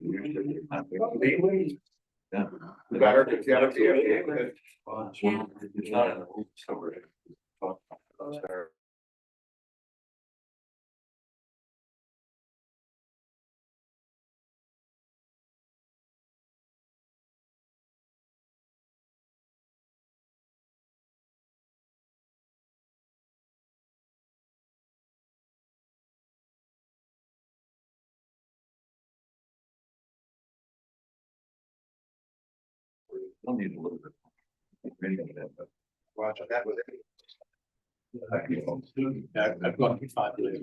Yeah. Better if you have to. It's not in the rules, so we're talking about that. Don't need a little bit. Maybe that, but Watch that with it. I've gone through 5 years.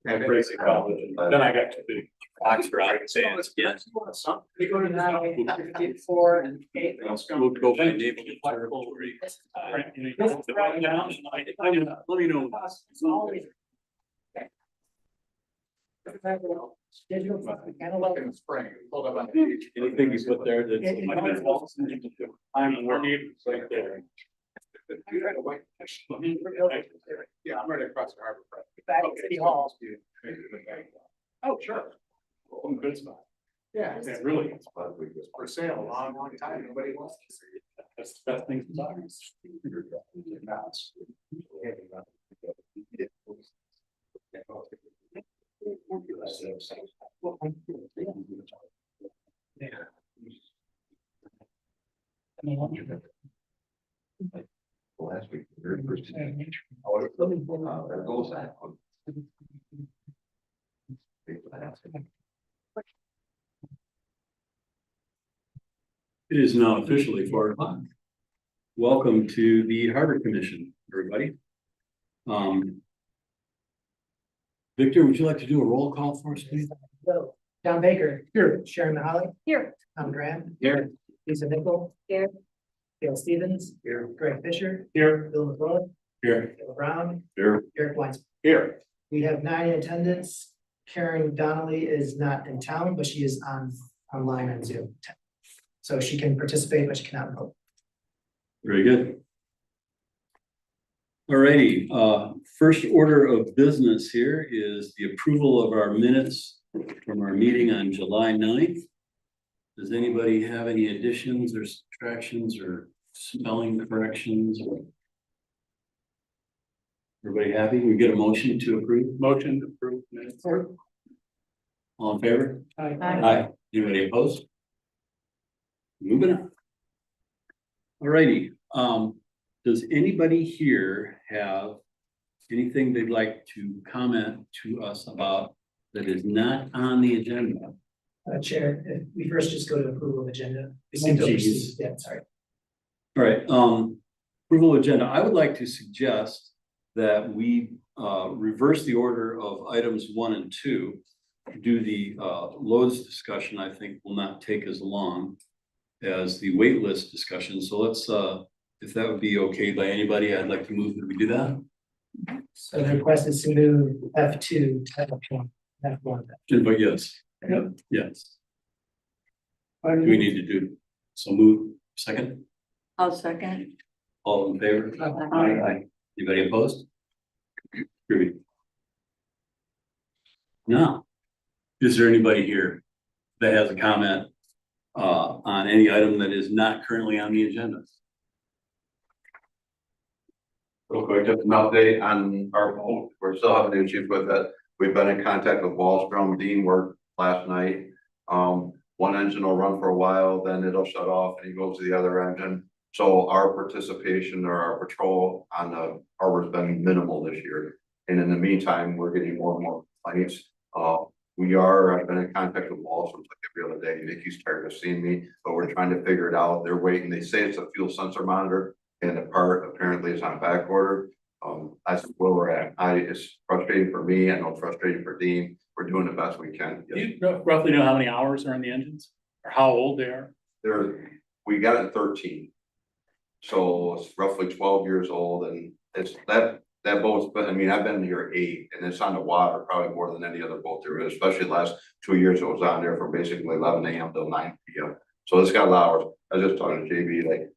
And Basic college, and then I got to the Oxford. Yes. We go to the 54 and 8. We'll go by name. Let me know. It's always. Digital analog. In the spring, pulled up on the beach. Anything you put there that's. I'm working right there. Yeah, I'm right across the harbor front. Back at City Hall. Oh, sure. Good spot. Yeah, Yeah, really. it's for sale a long, long time. Nobody wants to see it. That's the best thing to talk. last week, the very first day. There goes that one. It is now officially 4 o'clock. Welcome to the Harbor Commission, everybody. Victor, would you like to do a roll call for us, please? So, John Baker. Here. Sharon Mahalik. Here. Tom Graham. Here. Lisa Nichol. Here. Gail Stevens. Here. Greg Fisher. Here. Bill McCullough. Here. Bill Brown. Here. Eric Weins. Here. We have 9 in attendance. Karen Donnelly is not in town, but she is online on Zoom. So she can participate, but she cannot vote. Very good. Alrighty, first order of business here is the approval of our minutes from our meeting on July 9th. Does anybody have any additions or subtractions or spelling corrections? Everybody happy? We get a motion to approve? Motion to approve minutes. All in favor? Aye. Aye. Anybody opposed? Moving on. Alrighty, does anybody here have anything they'd like to comment to us about that is not on the agenda? Chair, if we first just go to approval of agenda. Geez. Yeah, sorry. All right, approval agenda. I would like to suggest that we reverse the order of items 1 and 2. Do the loads discussion, I think will not take as long as the wait list discussion. So let's, if that would be okay by anybody, I'd like to move that we do that. So the request is to move F2 to F1. F1. But yes. Yep. Yes. Do we need to do, so move, second, I'll second. all in favor? Aye. Anybody opposed? Groovy. Now, is there anybody here that has a comment on any item that is not currently on the agenda? Real quick, just an update on our boat. We're still having issues with it. We've been in contact with Wallstrom. Dean worked last night. One engine will run for a while, then it'll shut off and he goes to the other engine. So our participation or our patrol on the harbor has been minimal this year. And in the meantime, we're getting more and more complaints. I've been in contact with Wallstrom like every other day. Nikki's tired of seeing me, but we're trying to figure it out. They're waiting. They say it's a fuel sensor monitor and the part apparently is on back order. That's where we're at. It's frustrating for me. I know it's frustrating for Dean. We're doing the best we can. Do you roughly know how many hours are in the engines or how old they are? We got it 13. So it's roughly 12 years old and it's that boat's been, I mean, I've been here 8 and it's on the water probably more than any other boat there is, especially the last 2 years it was on there from basically 11 a.m. till 9 p.m. So it's got a lot of hours. I was just talking to JB, like,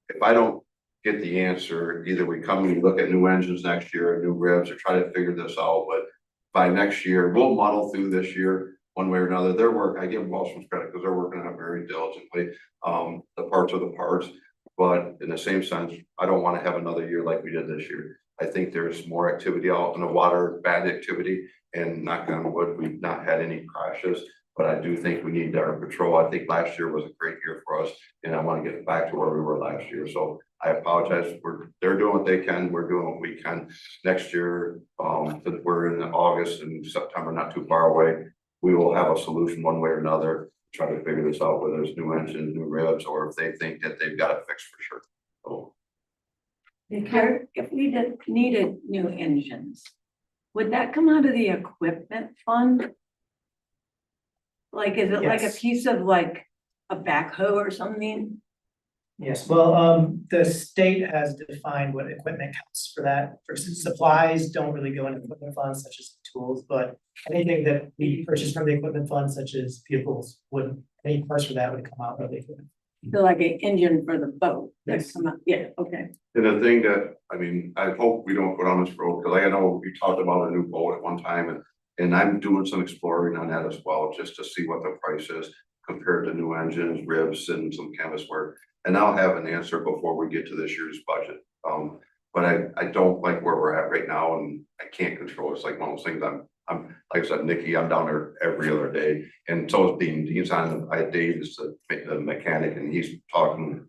if I don't get the answer, either we come and look at new engines next year, new ribs, or try to figure this out, but by next year, we'll muddle through this year. one way or another. Their work, I give Wallstrom's credit because they're working on it very diligently, the parts are the parts. But in the same sense, I don't want to have another year like we did this year. I think there's more activity out in the water, bad activity, and knock on wood, we've not had any crashes. But I do think we need our patrol. I think last year was a great year for us, and I want to get back to where we were last year. So I apologize. They're doing what they can. We're doing what we can. Next year, since we're in August and September, not too far away, we will have a solution one way or another. Try to figure this out, whether it's new engines, new ribs, or if they think that they've got it fixed for sure. So If we needed new engines, would that come out of the equipment fund? Like, is it like a Yes. piece of like a backhoe or something? Yes, well, the state has defined what equipment counts for that. For supplies, don't really go into equipment funds such as tools, but anything that we purchase from the equipment fund such as vehicles would, any parts for that would come out of the equipment. So like an engine for the boat that Yes. come out, yeah, okay. and the thing that, I mean, I hope we don't go down this road, because I know we talked about a new boat at one time, and I'm doing some exploring on that as well, just to see what the price is compared to new engines, ribs, and some canvas work. And I'll have an answer before we get to this year's budget. But I don't like where we're at right now, and I can't control it. It's like one of those things. I'm like I said, Nikki, I'm down there every other day, and so is Dean. Dean's on. Dave is the mechanic, and he's talking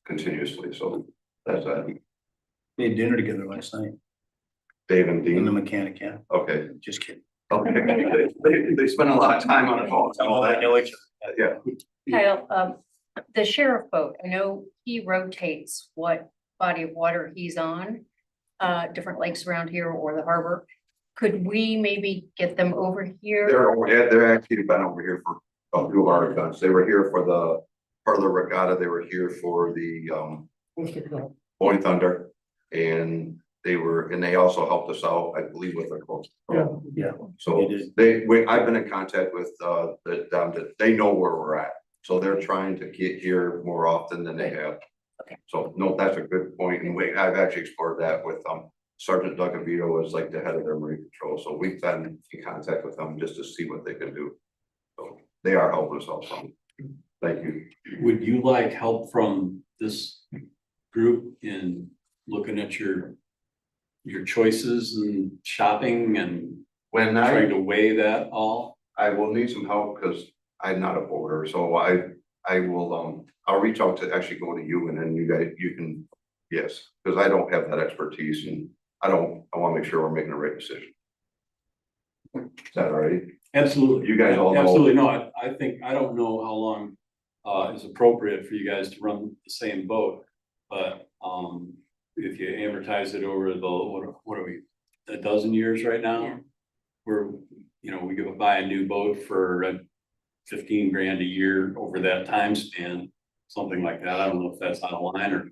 continuously. So that's that. We had dinner together last night Dave and in the Dean. mechanic, yeah, Okay. just kidding. Okay. They spend a lot of time on the phone. Oh, I know each other. Yeah. Kyle, the sheriff boat, I know he rotates what body of water he's on, different lakes around here or the harbor. Could we maybe get them over here? They're actually been over here for a few of our events. They were here for the part of the regatta. They were here for the Boy Thunder. And they also helped us out, I believe, with the quote. Yeah. So They did. I've been in contact with they know where we're at. So they're trying to get here more often than they have. Okay. So no, that's a good point. And I've actually explored that with Sergeant Doug Avito is like the head of their Marine Patrol. So we've been in contact with them just to see what they can do. So they are helping us out some. Thank you. Would you like help from this group in looking at your choices and shopping and When trying to weigh that all? I will need some help because I'm not a voter, so I will, I'll reach out to actually go to you and then you can, yes, because I don't have that expertise and I want to make sure we're making the right decision. Is that all right? Absolutely. You guys all know. Absolutely, no, I think, I don't know how long is appropriate for you guys to run the same boat. But if you amortize it over the, what are we, a dozen years right now? Yeah. We're, we could buy a new boat for 15 grand a year over that time span, something like that. I don't know if that's out of line or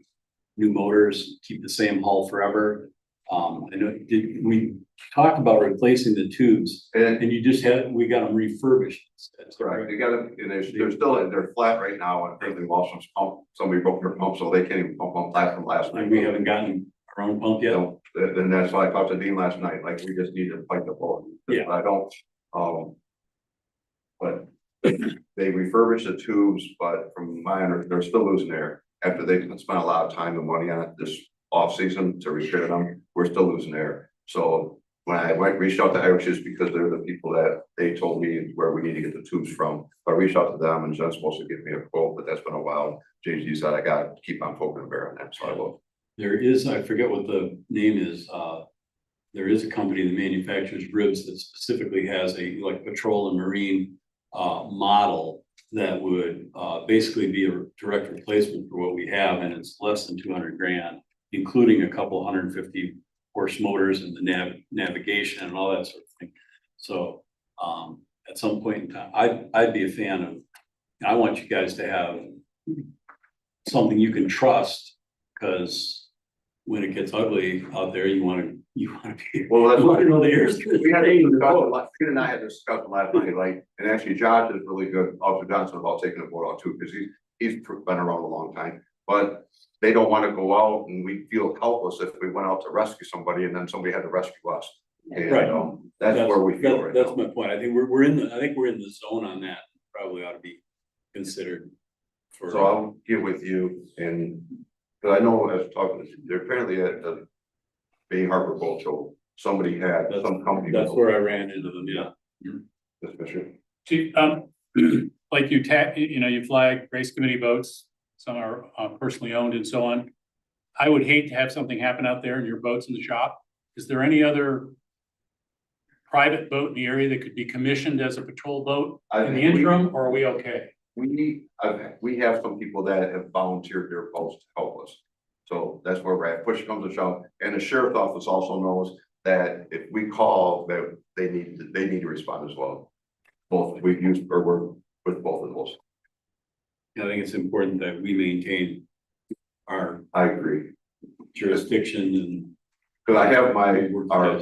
new motors, keep the same hull forever. I know, we talked about replacing the tubes And and we got them refurbished. that's correct. You gotta, and they're flat right now and everything Wallstrom's pump, somebody broke their pump, so they can't even pump on flat from last night. And we haven't gotten our own pump yet. So, and that's why I talked to Dean last night, like, we just need to fight the boat. Yeah. I don't, but they refurbished the tubes, but from my understanding, they're still losing air. After they spent a lot of time and money on it this off season to repair them, we're still losing air. So when I reached out to Irish's, because they're the people that they told me where we need to get the tubes from. I reached out to them and Jen's supposed to give me a quote, but that's been a while. JG said I got to keep on poking the bear on that, so I will. There is, I forget what the name is, there is a company that manufactures ribs that specifically has a like patrol and marine model that would basically be a direct replacement for what we have, and it's less than 200 grand, including a couple 150 horse motors and the navigation and all that sort of thing. So at some point in time, I'd be a fan of, I want you guys to have something you can trust, because when it gets ugly out there, you want to be, Well, that's you want to know the air's. we had a discussion, Pete and I had a discussion last night, like, and actually Josh is really good, Officer Johnson, about taking the boat out too, because he's been around a long time. But they don't want to go out and we feel helpless if we went out to rescue somebody and then somebody had to rescue us. Right. And, that's where we feel right That's now. my point. I think we're in the, I think we're in the zone on that. Probably ought to be considered for. So I'll get with you and, cause I know as talking, there apparently at the Bay Harbor Boat Show, somebody had some company. That's where I ran into them, yeah. That's for sure. Chief, like you flag race committee boats, some are personally owned and so on. I would hate to have something happen out there and your boat's in the shop. Is there any other private boat in the area that could be commissioned as a patrol boat in the interim, or are we okay? We have some people that have volunteered their posts to help us. So that's where we're at. Push comes to shove. And the sheriff's office also knows that if we call, that they need to respond as well. Both, we've used, or we're with both of those. I think it's important that we maintain our I agree. jurisdiction and. Cause I have our our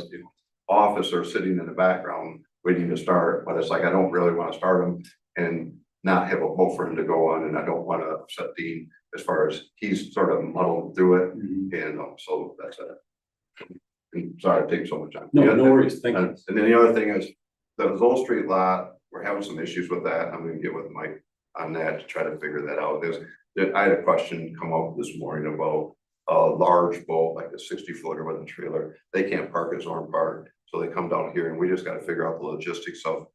officer sitting in the background waiting to start, but it's like, I don't really wanna start him and not have a boat for him to go on, and I don't wanna upset Dean as far as he's sort of muddled through it, and so that's it. And sorry, it takes so much time. No, no worries, thank you. And then the other thing is, the Zoll Street lot, we're having some issues with that. I'm gonna get with Mike on that to try to figure that out. I had a question come up this morning about a large boat, like a 60-footer with a trailer. They can't park at Zorn Park, so they come down here, and we just gotta figure out the logistics of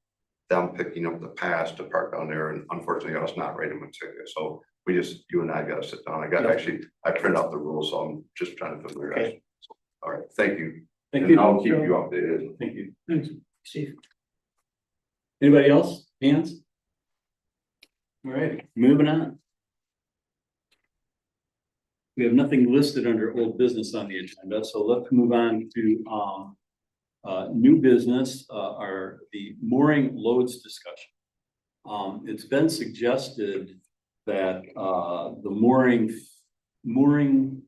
them picking up the pass to park down there, and unfortunately, us not writing them a ticket. So you and I gotta sit down. I printed out the rules, so I'm just trying to familiarize. Okay. So, all right, thank you. Thank And you. I'll keep you updated. Thank you. Thanks. Chief. Anybody else? Hands? All right, moving on. We have nothing listed under old business on the agenda, so let's move on to new business, the mooring loads discussion. It's been suggested that the mooring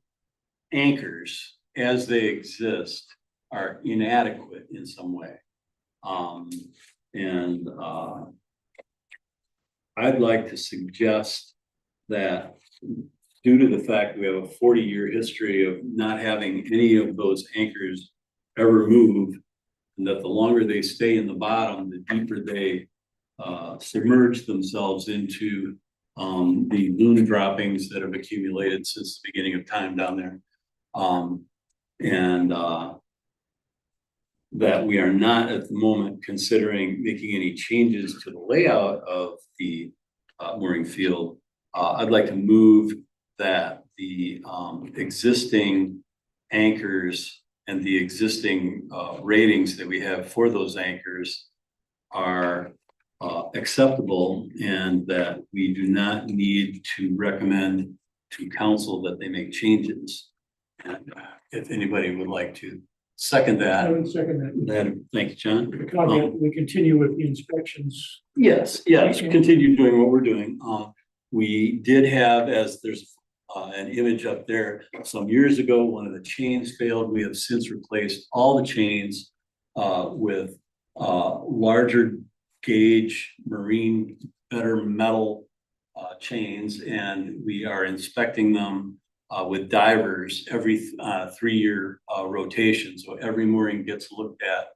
anchors as they exist are inadequate in some way. I'd like to suggest that due to the fact we have a 40-year history of not having any of those anchors ever move, and that the longer they stay in the bottom, the deeper they submerge themselves into the loon droppings that have accumulated since the beginning of time down there. That we are not at the moment considering making any changes to the layout of the mooring field. I'd like to move that the existing anchors and the existing ratings that we have for those anchors are acceptable, and that we do not need to recommend to council that they make changes. And if anybody would like to second I that, would second that. then thank you, John. Comment, we continue with the inspections. Yes, continue doing what we're doing. We did have, as there's an image up there, some years ago, one of the chains failed. We have since replaced all the chains with larger gauge marine, better metal chains, and we are inspecting them with divers every 3-year rotation. So every mooring gets looked at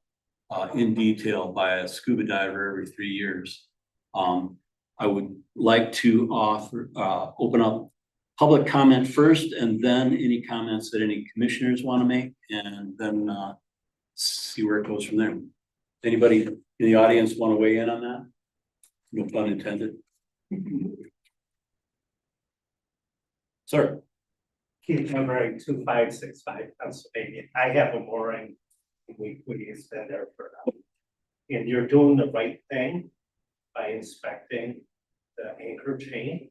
in detail by a scuba diver every 3 years. I would like to open up public comment first, and then any comments that any commissioners want to make, and then see where it goes from there. Anybody in the audience want to weigh in on that? No pun intended. Sir. Keith numbering 2565 Pennsylvania. I have a mooring. We spend there for now. And you're doing the right thing by inspecting the anchor chain,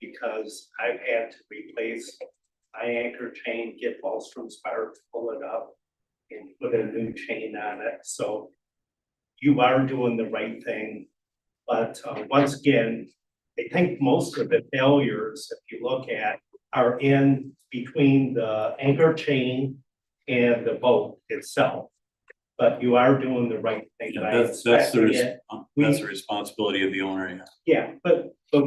because I've had to replace my anchor chain, get Wallstrom's bar to pull it up and put a new chain on it. So you are doing the right thing. But once again, I think most of the failures, if you look at, are in between the anchor chain and the boat itself. But you are doing the right thing. Yeah, by that's the inspecting it. that's the responsibility of the owner. Yeah, but I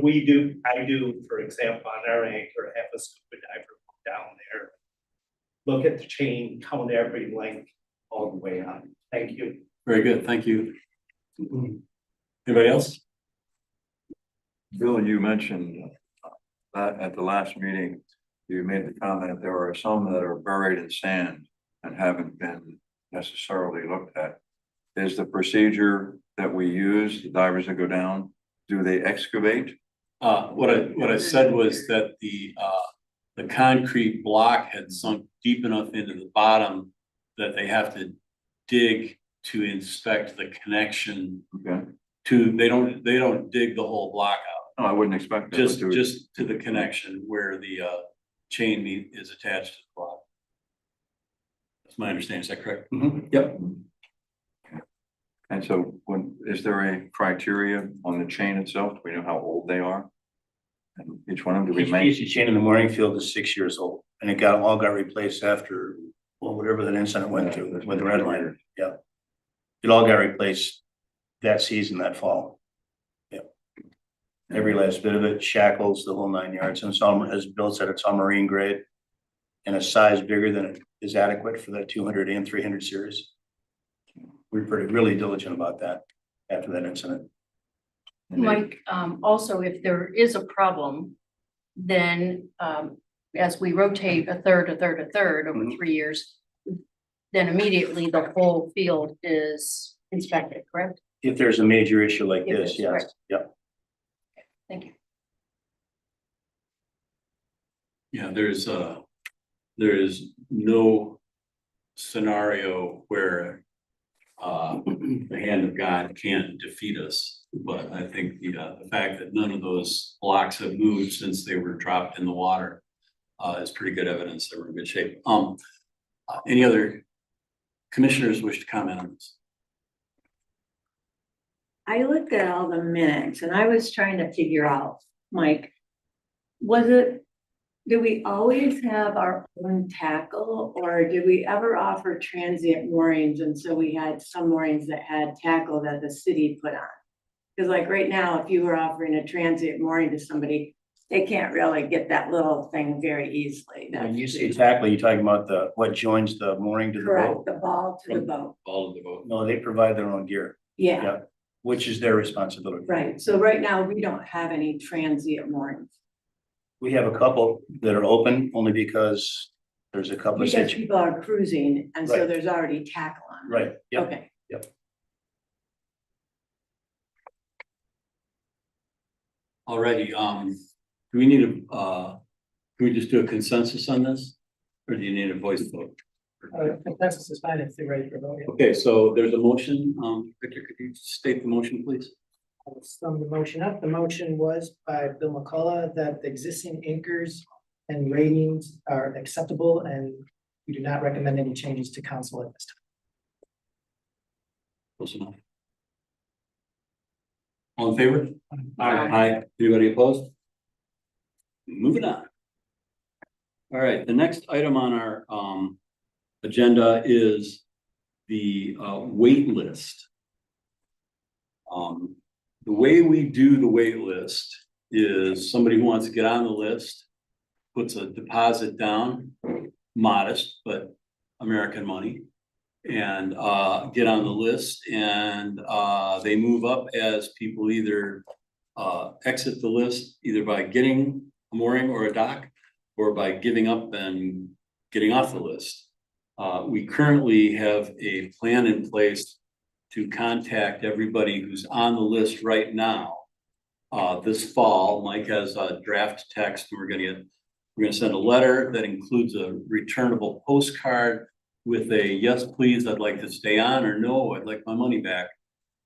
do, for example, on our anchor, have a scuba diver down there. Look at the chain, count every length all the way on. Very good, thank you. Anybody else? Bill, you mentioned that at the last meeting, you made the comment, there are some that are buried in sand and haven't been necessarily looked at. Is the procedure that we use, the divers that go down, do they excavate? What I said was that the concrete block had sunk deep enough into the bottom that they have to dig to inspect the connection Okay, they don't dig the whole block out. no, I wouldn't expect that. Just to the connection where the chain is attached to the block. That's my understanding, is that correct? Yep. And so is there a criteria on the chain itself? Do we know how old they are? And each one of them, do we Each make? piece of chain in the mooring field is 6 years old, and it all got replaced after, well, whatever that incident went through with the red liner, yeah. It all got replaced that season, that fall. Yeah. Every last bit of it, shackles, the whole 9 yards, and some, as Bill said, it's all marine grade. And a size bigger than is adequate for that 200 and 300 series. We're really diligent about that after that incident. Mike, also, if there is a problem, then, as we rotate a third over 3 years, then immediately the whole field is inspected, correct? If there's a major issue like If this, it's yes, correct. yep. Thank you. Yeah, there is no scenario where the hand of God can't defeat us. But I think the fact that none of those blocks have moved since they were dropped in the water is pretty good evidence that we're in good shape. Any other commissioners wish to comment on this? I looked at all the minutes and I was trying to figure out, Mike, do we always have our own tackle, or did we ever offer transient moorings? And so we had some moorings that had tackle that the city put on. Because like right now, if you were offering a transient mooring to somebody, they can't really get that little thing very easily. When you say tackle, you're talking about what joins the mooring to the Correct, boat? the ball to the boat. All of the vote. No, they provide their own gear, Yeah, yeah, which is their responsibility. right. So right now, we don't have any transient moorings. We have a couple that are open only because there's a couple of Because situations. people are cruising and so Right. there's already tackle on. them. Right, yep. Okay. Alrighty, do we need can we just do a consensus on this? Or do you need a voice vote? Consensus is fine if they're ready for vote. Okay, so there's a motion, Victor, could you state the motion, please? I'll sum the motion up. The motion was by Bill McCullough that the existing anchors and ratings are acceptable and we do not recommend any changes to council at this time. Close enough. All in favor? Aye. Anybody opposed? Moving on. All right, the next item on our agenda is the wait list. The way we do the wait list is somebody who wants to get on the list puts a deposit down, modest, but American money, and get on the list, and they move up as people either exit the list either by getting a mooring or a dock or by giving up and getting off the list. We currently have a plan in place to contact everybody who's on the list right now. This fall, Mike has a draft text, and we're gonna send a letter that includes a returnable postcard with a yes, please, I'd like to stay on, or no, I'd like my money back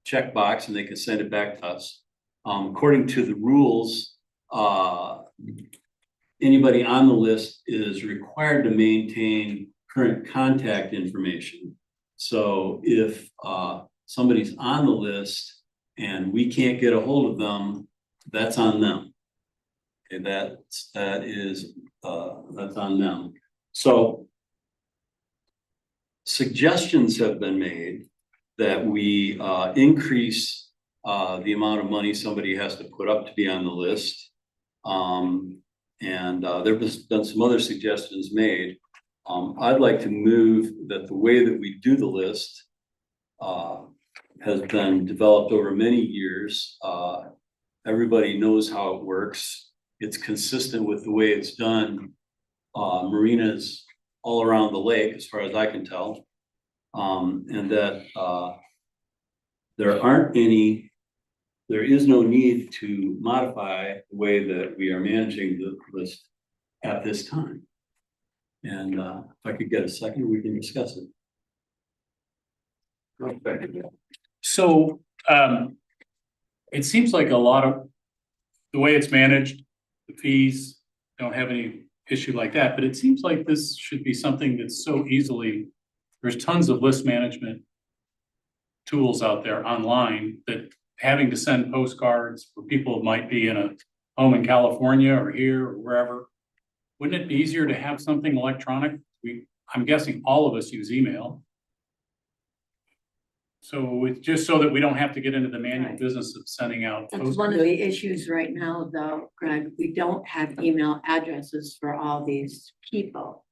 checkbox, and they can send it back to us. According to the rules, anybody on the list is required to maintain current contact information. So if somebody's on the list and we can't get a hold of them, that's on them. Okay, that's on them. So suggestions have been made that we increase the amount of money somebody has to put up to be on the list. And there has been some other suggestions made. I'd like to move that the way that we do the list has been developed over many years. Everybody knows how it works. It's consistent with the way it's done. Marinas all around the lake, as far as I can tell. And that, there is no need to modify the way that we are managing the list at this time. And, if I could get a second, we can discuss it. So, it seems like a lot of the way it's managed, the fees don't have any issue like that, but it seems like this should be something that's so easily, there's tons of list management tools out there online that having to send postcards for people who might be in a home in California or here or wherever. Wouldn't it be easier to have something electronic? I'm guessing all of us use email. So it's just so that we don't have to get into the manual Right. business of sending out. That's one of the issues right now, though, Greg. We don't have email addresses for all these people.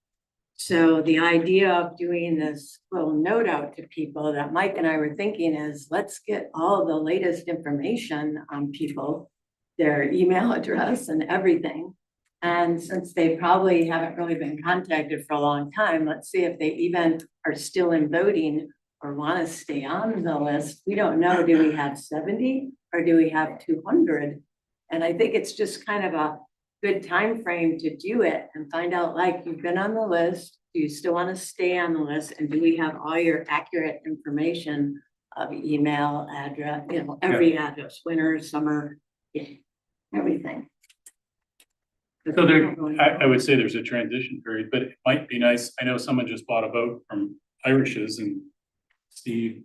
So the idea of doing this little note out to people that Mike and I were thinking is, let's get all the latest information on people, their email address and everything. And since they probably haven't really been contacted for a long time, let's see if they even are still in voting or want to stay on the list. We don't know, do we have 70 or do we have 200? And I think it's just kind of a good time frame to do it and find out, like, you've been on the list, do you still want to stay on the list? And do we have all your accurate information of email, address, every address, winter, summer, everything. So there, I would say there's a transition period, but it might be nice. I know someone just bought a boat from Irish's and Steve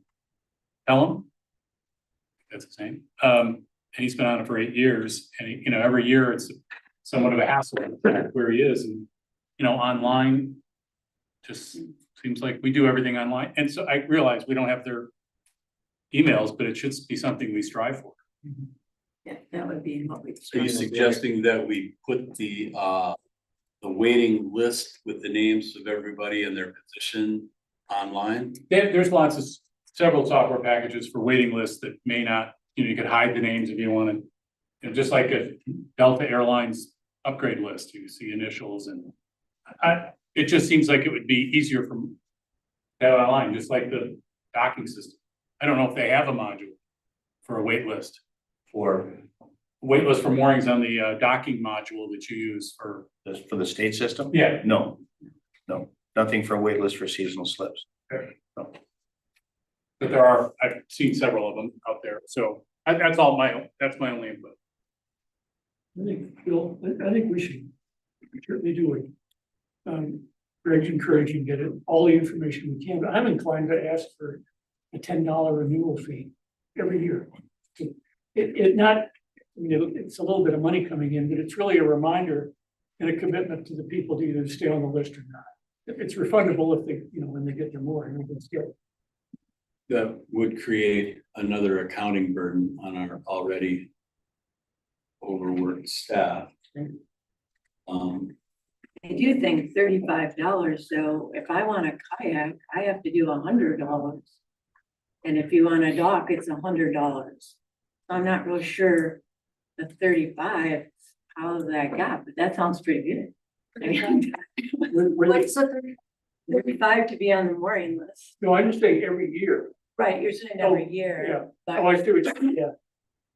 Pelham. That's his name. And he's been on it for 8 years, and every year it's somewhat of a hassle to track where he is, and online just seems like we do everything online. And so I realize we don't have their emails, but it should be something we strive for. Yeah, that would be what we. Are you suggesting that we put the waiting list with the names of everybody and their position online? There's several software packages for waiting lists that may not, you could hide the names if you wanted. Just like a Delta Airlines upgrade list, you see initials, and it just seems like it would be easier for that online, just like the docking system. I don't know if they have a module for a wait list. For waitlist for moorings on the docking module that you use for. For the state system? Yeah. No, nothing for waitlist for seasonal slips. But I've seen several of them out there, so that's my only input. I think, Bill, I think we should certainly do it. Greg's encouraging, get it, all the information we can, but I'm inclined to ask for a $10 renewal fee every year. It's a little bit of money coming in, but it's really a reminder and a commitment to the people to either stay on the list or not. It's refundable if they, when they get their mooring, it's good. That would create another accounting burden on our already overworked staff. I do think $35, so if I want a kayak, I have to do $100. And if you want a dock, it's $100. I'm not real sure the 35, how that got, but that sounds pretty good. I mean, What's the 35 to be on the mooring list. No, I just think every year. Right, you're saying every year, Yeah. but Oh, I see what you, yeah.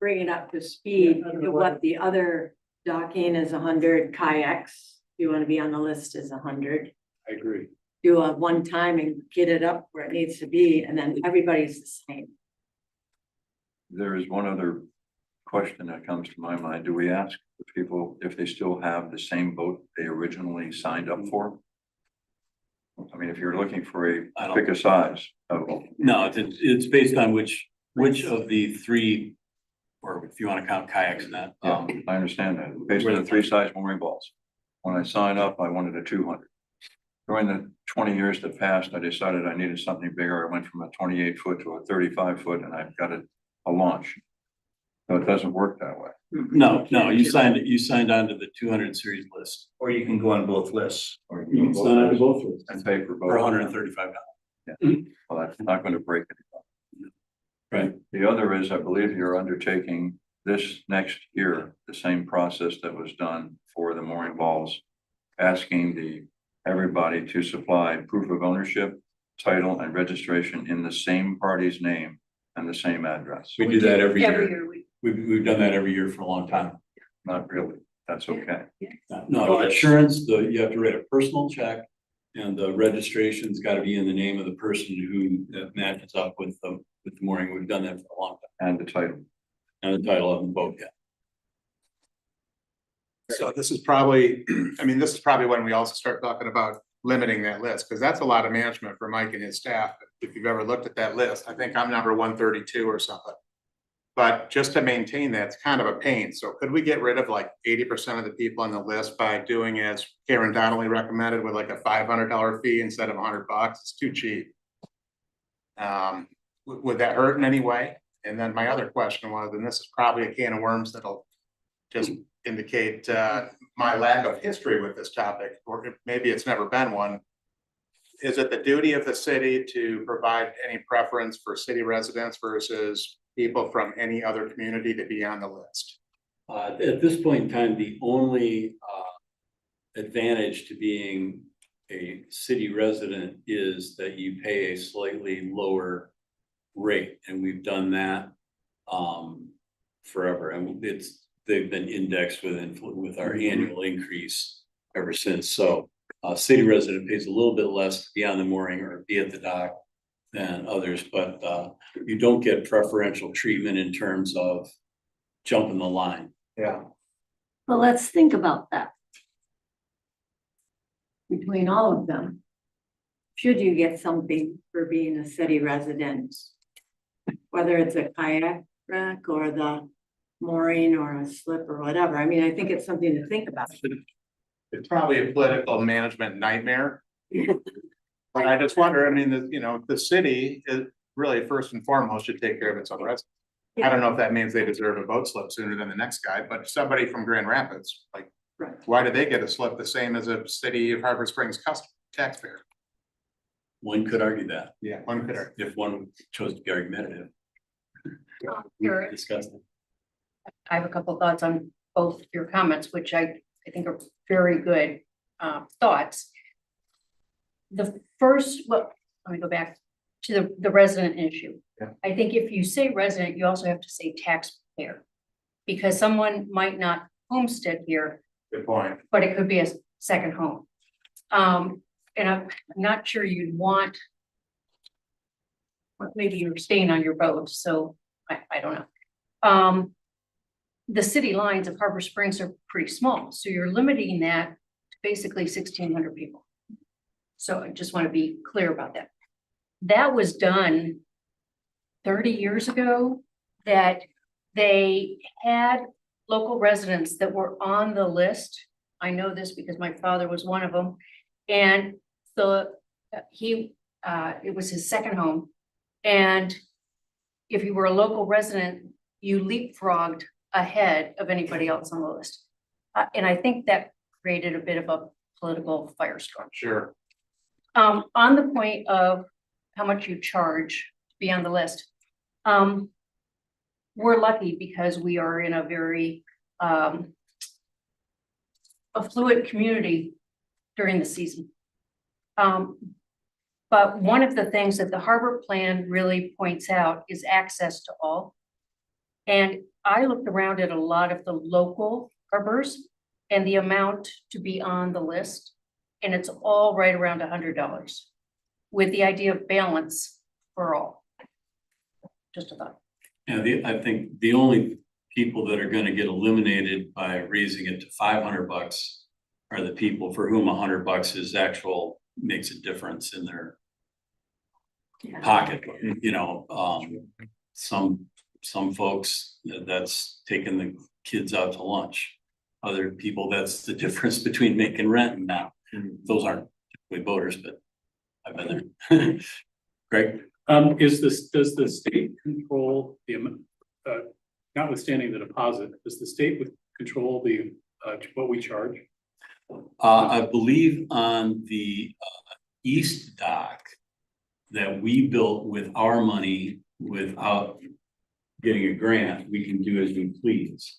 bring it up to speed Yeah, I don't to know what what- the other docking is 100, kayaks, if you want to be on the list is 100. I agree. Do a one time and get it up where it needs to be, and then everybody's the same. There is one other question that comes to my mind. Do we ask the people if they still have the same boat they originally signed up for? I mean, if you're looking for pick a size of. No, it's based on which of the three, or if you want to count kayaks in that. Yeah, I understand that. Based on the 3 size mooring balls. When I signed up, I wanted a 200. During the 20 years that passed, I decided I needed something bigger. I went from a 28 foot to a 35 foot, and I've got a launch. So it doesn't work that way. No, you signed on to the 200 series list. Or you can go on both lists. Or You can sign on to both lists and pay for both. for $135. Well, that's not going to break it. Right. The other is, I believe you're undertaking this next year, the same process that was done for the mooring walls, asking everybody to supply proof of ownership, title, and registration in the same party's name and the same address. We do that every Every year. year We've done that every year for a long time. Not really, that's okay. No, insurance, you have to write a personal check. And the registration's got to be in the name of the person who matches up with the mooring. We've done that for a long time. And the title. And the title of the boat, yeah. So this is probably, I mean, this is probably when we also start talking about limiting that list, because that's a lot of management for Mike and his staff. If you've ever looked at that list, I think I'm number 132 or something. But just to maintain that, it's kind of a pain. So could we get rid of like 80% of the people on the list by doing as Karen Donnelly recommended with like a $500 fee instead of $100? It's too cheap. Would that hurt in any way? And then my other question was, and this is probably a can of worms that'll just indicate my lack of history with this topic, or maybe it's never been one. Is it the duty of the city to provide any preference for city residents versus people from any other community to be on the list? At this point in time, the only advantage to being a city resident is that you pay a slightly lower rate, and we've done that forever. And they've been indexed with our annual increase ever since. So city resident pays a little bit less to be on the mooring or be at the dock than others, but you don't get preferential treatment in terms of jumping the line. Yeah. Well, let's think about that. Between all of them, should you get something for being a city resident? Whether it's a kayak wreck or the mooring or a slip or whatever. I mean, I think it's something to think about. It's probably a political management nightmare. But I just wonder, I mean, the city is really first and foremost should take care of its own residents. I don't know if that means they deserve a boat slip sooner than the next guy, but somebody from Grand Rapids, like, Right. why do they get a slip the same as a city of Harbor Springs taxpayer? One could argue that Yeah, one could argue. if one chose to be argumentative. Here, Discuss it. I have a couple of thoughts on both your comments, which I think are very good thoughts. The first, well, let me go back to the resident issue. Yeah. I think if you say resident, you also have to say taxpayer. Because someone might not homestead here, Good point. but it could be a second home. And I'm not sure you'd want, well, maybe you're staying on your boat, so I don't know. The city lines of Harbor Springs are pretty small, so you're limiting that to basically 1,600 people. So I just want to be clear about that. That was done 30 years ago, that they had local residents that were on the list. I know this because my father was one of them. And so it was his second home. And if you were a local resident, you leapfrogged ahead of anybody else on the list. And I think that created a bit of a political firestorm. Sure. On the point of how much you charge to be on the list, we're lucky because we are in a very affluent community during the season. But one of the things that the harbor plan really points out is access to all. And I looked around at a lot of the local harbors and the amount to be on the list, and it's all right around $100 with the idea of balance for all. Just a thought. Yeah, I think the only people that are gonna get eliminated by raising it to $500 are the people for whom $100 is makes a difference in their pocket, some folks, that's taking the kids out to lunch. Other people, that's the difference between making rent and now. Those aren't typically boaters, but I've been there. Greg? Does the state control the amount, notwithstanding the deposit, does the state control what we charge? I believe on the east dock that we built with our money without getting a grant, we can do as we please.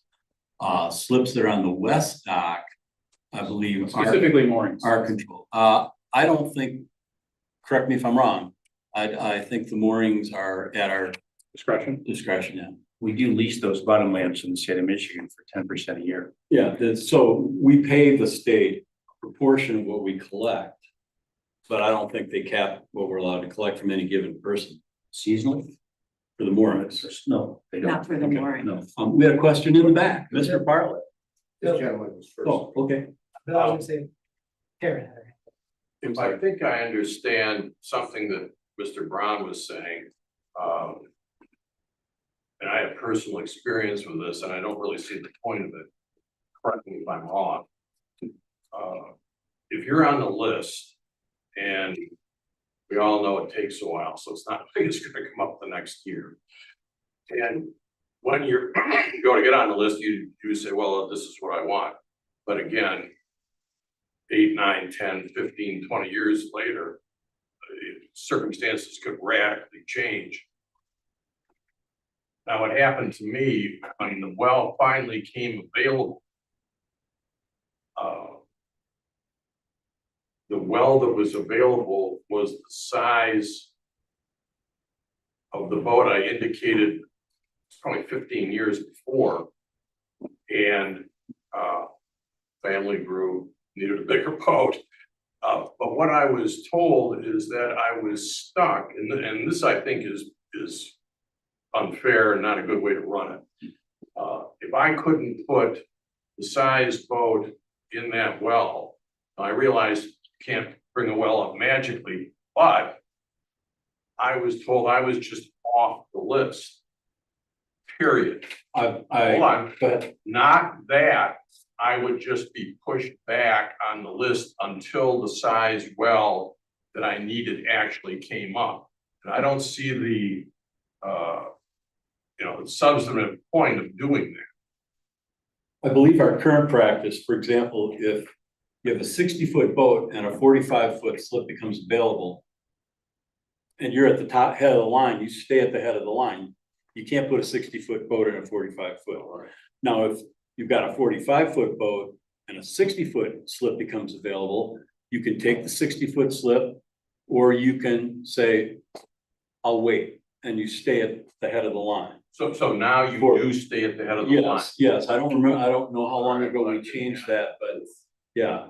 Slips that are on the west dock, I believe, Specifically moorings. are control. I don't think, correct me if I'm wrong, I think the moorings are at our Discretion. discretion now. We do lease those bottom lamps in the state of Michigan for 10% a year. Yeah, so we pay the state a proportion of what we collect. But I don't think they cap what we're allowed to collect from any given person Seasonally? for the moorings. No, they don't. Not for the Okay. mooring. No, we had a question in the back, Mr. Bartlett. This gentleman was first. Oh, okay. But I was gonna say, Karen. If I think I understand something that Mr. Brown was saying, and I have personal experience with this, and I don't really see the point of it. Correct me if I'm wrong. If you're on the list, and we all know it takes a while, so it's not like it's gonna come up the next year. And when you're going to get on the list, you say, well, this is what I want. But again, 8, 9, 10, 15, 20 years later, circumstances could radically change. Now, what happened to me when the well finally came available, the well that was available was the size of the boat I indicated probably 15 years before. And family grew, needed a bigger boat. But what I was told is that I was stuck, and this I think is unfair and not a good way to run it. If I couldn't put the size boat in that well, I realized you can't bring a well up magically, but I was told I was just off the list. Period. Hold on, but not that I would just be pushed back on the list until the size well that I needed actually came up. And I don't see the substantive point of doing that. I believe our current practice, for example, if you have a 60-foot boat and a 45-foot slip becomes available, and you're at the top head of the line, you stay at the head of the line. You can't put a 60-foot boat in a 45-foot. Now, if you've got a 45-foot boat and a 60-foot slip becomes available, you can take the 60-foot slip, or you can say, I'll wait, and you stay at the head of the line. So now you do stay at the head of the line. Yes, I don't know how long ago we changed that, but yeah,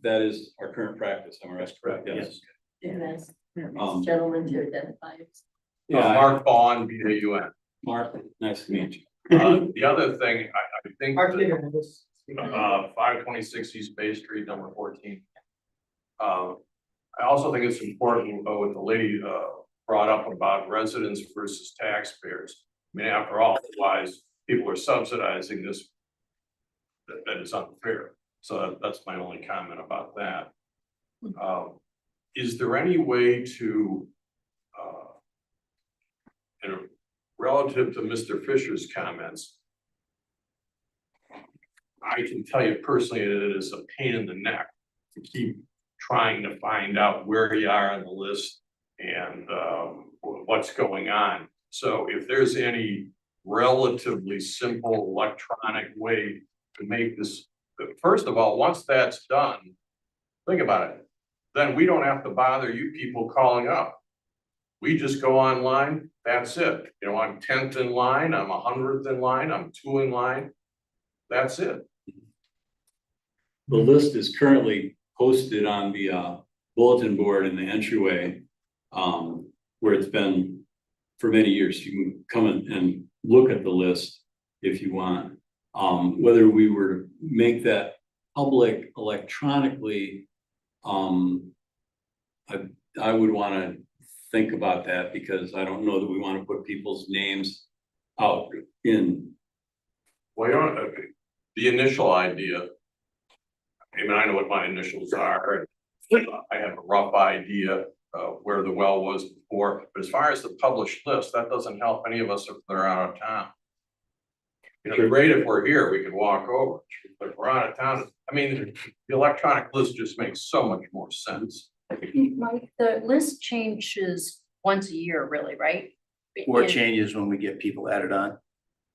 that is our current practice. Am I right? Correct. Yes. Yes. Gentleman to identify. Mark Vaughn, BAUN. Mark, nice to meet you. The other thing, I think. Mark, that- leave your hands. 526 East Bay Street, number 14. I also think it's important what the lady brought up about residents versus taxpayers. I mean, after all, otherwise people are subsidizing this. That is unfair. So that's my only comment about that. Is there any way to, relative to Mr. Fisher's comments, I can tell you personally that it is a pain in the neck to keep trying to find out where you are on the list and what's going on. So if there's any relatively simple electronic way to make this, first of all, once that's done, think about it, then we don't have to bother you people calling up. We just go online, that's it. You know, I'm 10th in line, I'm 100th in line, I'm 2 in line. That's it. The list is currently posted on the bulletin board in the entryway, where it's been for many years. You can come in and look at the list if you want. Whether we were to make that public electronically, I would want to think about that, because I don't know that we want to put people's names out in. Well, you know, the initial idea, I mean, I know what my initials are. I have a rough idea where the well was before, but as far as the published list, that doesn't help any of us if they're out of town. You know, great if we're here, we can walk over, but if we're out of town, I mean, the electronic list just makes so much more sense. Mike, the list changes once a year, really, right? Or And- changes when we get people added on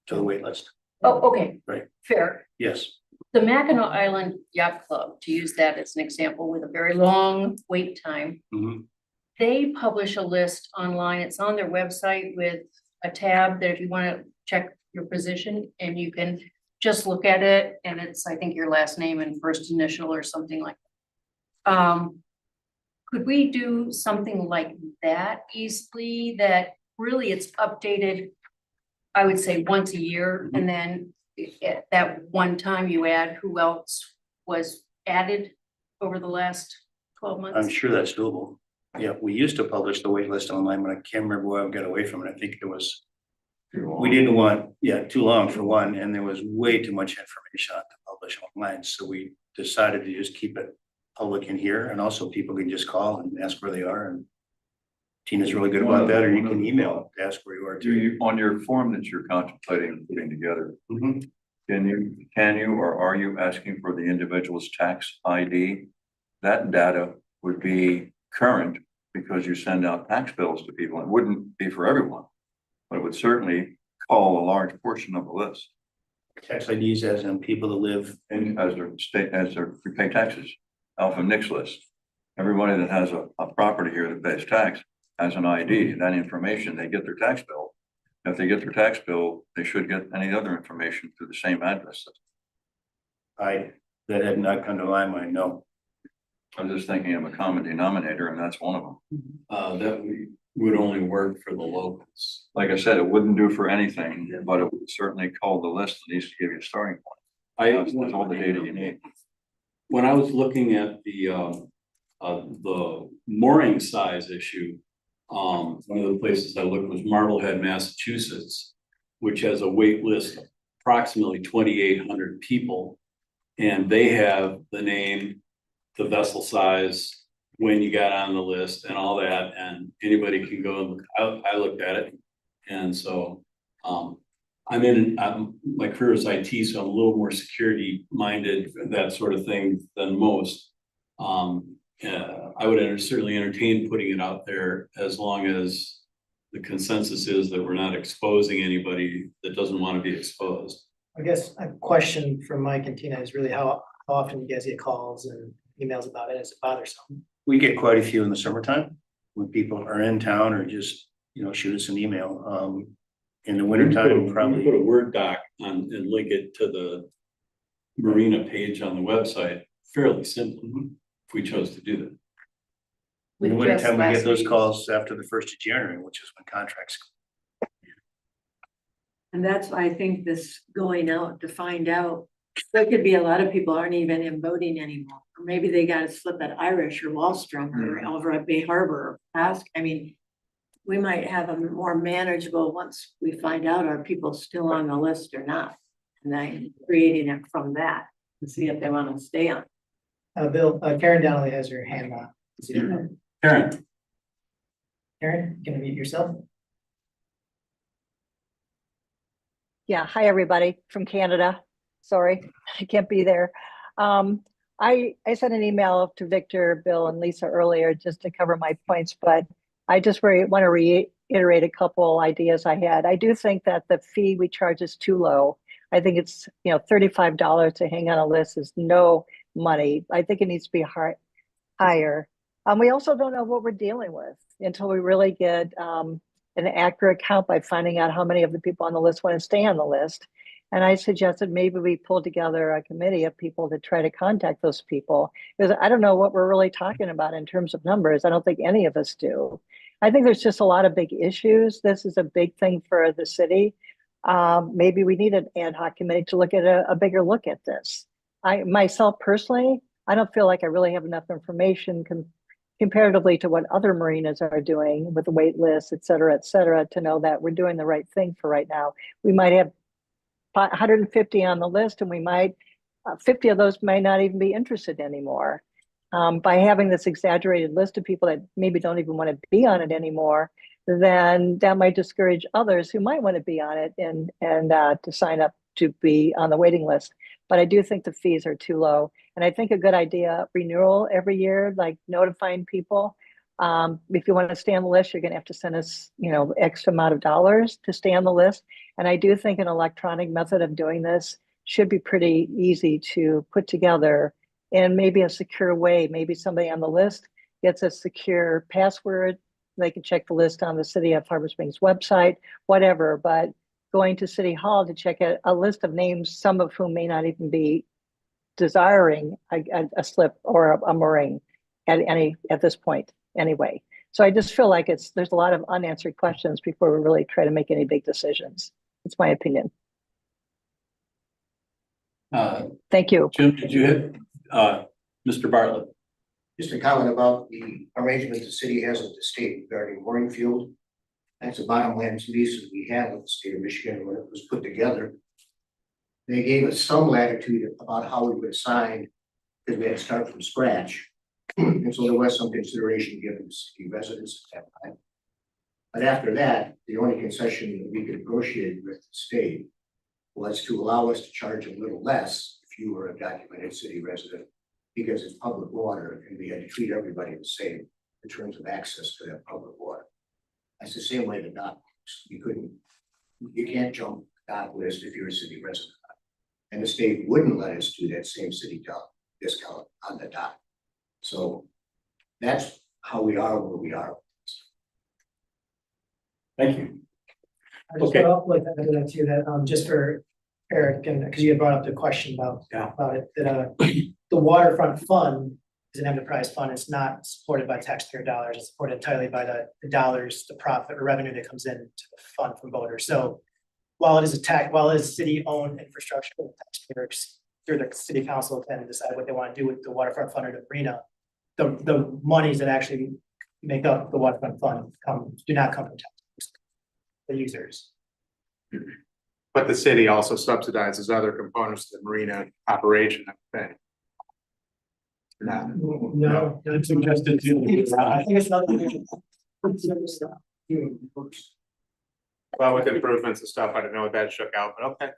to the wait list. Oh, okay. Right. Fair. Yes. The Mackinac Island Yacht Club, to use that as an example, with a very long wait time. Mhm. They publish a list online. It's on their website with a tab that if you want to check your position and you can just look at it and it's, I think, your last name and first initial or something like that. Could we do something like that easily, that really it's updated, I would say once a year, and then at that one time you add who else was added over the last 12 months? I'm sure that's doable. Yeah, we used to publish the wait list online, but I can't remember where I got away from it. I think it was, we didn't want, too long for one, and there was way too much information to publish online. So we decided to just keep it public in here, and also people can just call and ask where they are, and Tina's really good about that, or you can email to ask where you are Do too. you, on your form that you're contemplating putting together, Mhm. can you or are you asking for the individual's tax ID? That data would be current because you send out tax bills to people. It wouldn't be for everyone, but it would certainly call a large portion of the list. Tax IDs as in people that live, And as their prepaid taxes, Alpha Nix list. Everybody that has a property here that pays tax has an ID, that information, they get their tax bill. If they get their tax bill, they should get any other information through the same address. that had not come to my mind, no. I'm just thinking of a common denominator, and that's one of them. That would only work for the locals. Like I said, it wouldn't do for anything, but it would certainly call the list, at least to give you a starting point. That's all the data you need. When I was looking at the mooring size issue, one of the places I looked was Marblehead, Massachusetts, which has a wait list of approximately 2,800 people. And they have the name, the vessel size, when you got on the list and all that, and anybody can go and look. I looked at it. And so, my career is IT, so I'm a little more security minded, that sort of thing than most. I would certainly entertain putting it out there as long as the consensus is that we're not exposing anybody that doesn't want to be exposed. I guess a question from Mike and Tina is really how often you guys get calls and emails about it? Is it bothersome? We get quite a few in the summertime when people are in town or just, shoot us an email. In the wintertime, We probably. put a Word doc on and link it to the Marina page on the website fairly simply, if we chose to do that. In the With just wintertime, we last get those week's. calls after the 1st of January, which is when contracts. And that's why I think this going out to find out, there could be a lot of people aren't even in voting anymore. Or maybe they got to slip at Irish or Wallstrom or over at Bay Harbor or Ask. I mean, we might have a more manageable once we find out are people still on the list or not. And then creating it from that and see if they want to stay on. Bill, Karen Donnelly has her hand up. Karen, Karen, can you mute yourself? Yeah, hi, everybody from Canada. Sorry, I can't be there. I sent an email to Victor, Bill, and Lisa earlier just to cover my points, but I just want to reiterate a couple ideas I had. I do think that the fee we charge is too low. I think it's, $35 to hang on a list is no money. I think it needs to be higher. We also don't know what we're dealing with until we really get an accurate count by finding out how many of the people on the list want to stay on the list. And I suggested maybe we pull together a committee of people to try to contact those people, because I don't know what we're really talking about in terms of numbers. I don't think any of us do. I think there's just a lot of big issues. This is a big thing for the city. Maybe we need an ad hoc committee to look at a bigger look at this. Myself personally, I don't feel like I really have enough information comparatively to what other marinas are doing with the wait list, et cetera, to know that we're doing the right thing for right now. We might have 150 on the list, and we might 50 of those may not even be interested anymore. By having this exaggerated list of people that maybe don't even want to be on it anymore, then that might discourage others who might want to be on it and to sign up to be on the waiting list. But I do think the fees are too low. And I think a good idea, renewal every year, like notifying people. If you want to stay on the list, you're going to have to send us, X amount of dollars to stay on the list. And I do think an electronic method of doing this should be pretty easy to put together and maybe a secure way. Maybe somebody on the list gets a secure password. They can check the list on the City of Harbor Springs website, whatever. But going to City Hall to check a list of names, some of whom may not even be desiring a slip or a mooring at this point anyway. So I just feel like there's a lot of unanswered questions before we really try to make any big decisions. It's my opinion. Thank you. Jim, did you hit, Mr. Bartlett? Just a comment about the arrangement the city has with the state regarding mooring field. That's a bottomlands lease that we had with the state of Michigan when it was put together. They gave us some latitude about how we would assign, because we had to start from scratch. And so there was some consideration given to city residents at that time. But after that, the only concession that we could negotiate with the state was to allow us to charge a little less if you were a documented city resident, because it's public water and we had to treat everybody the same in terms of access to that public water. That's the same way the dock works. You can't jump the dock list if you're a city resident. And the state wouldn't let us do that same city dock discount on the dock. So that's how we are where we are. Thank you. I just Okay. like that too, that just for Eric, and because you had brought up the question about it, that the waterfront fund is an enterprise fund. It's not supported by taxpayer dollars. It's supported entirely by the dollars, the profit or revenue that comes into the fund from voters. So while it is city-owned infrastructure, the taxpayers through the city council can decide what they want to do with the waterfront fund or the marina. The monies that actually make up the waterfront fund do not come from taxpayers, the users. But the city also subsidizes other components of the marina operation, I think. No. It's suggested to. I think it's another. Well, with improvements and stuff, I don't know what that shook out, but okay.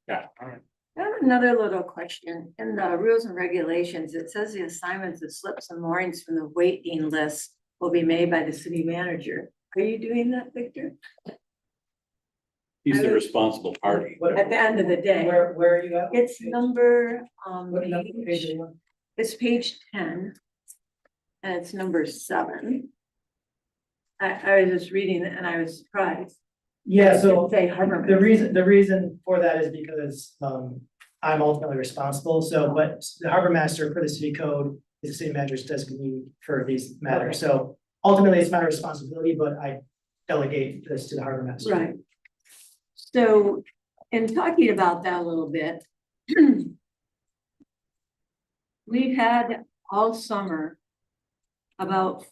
Yeah, all right. I have another little question. In the rules and regulations, it says the assignments of slips and moorings from the waiting list will be made by the city manager. Are you doing that, Victor? He's the responsible party. At the end of the day, Where are you at? it's number, What number page are you on? it's page 10. And it's number 7. I was just reading it and I was surprised. Yeah, so Say harbor. the reason for that is because I'm ultimately responsible. So, but the harbor master for the city code is the city manager's designee for these matters. So ultimately, it's my responsibility, but I delegate this to the harbor master. Right. So in talking about that a little bit, we've had all summer about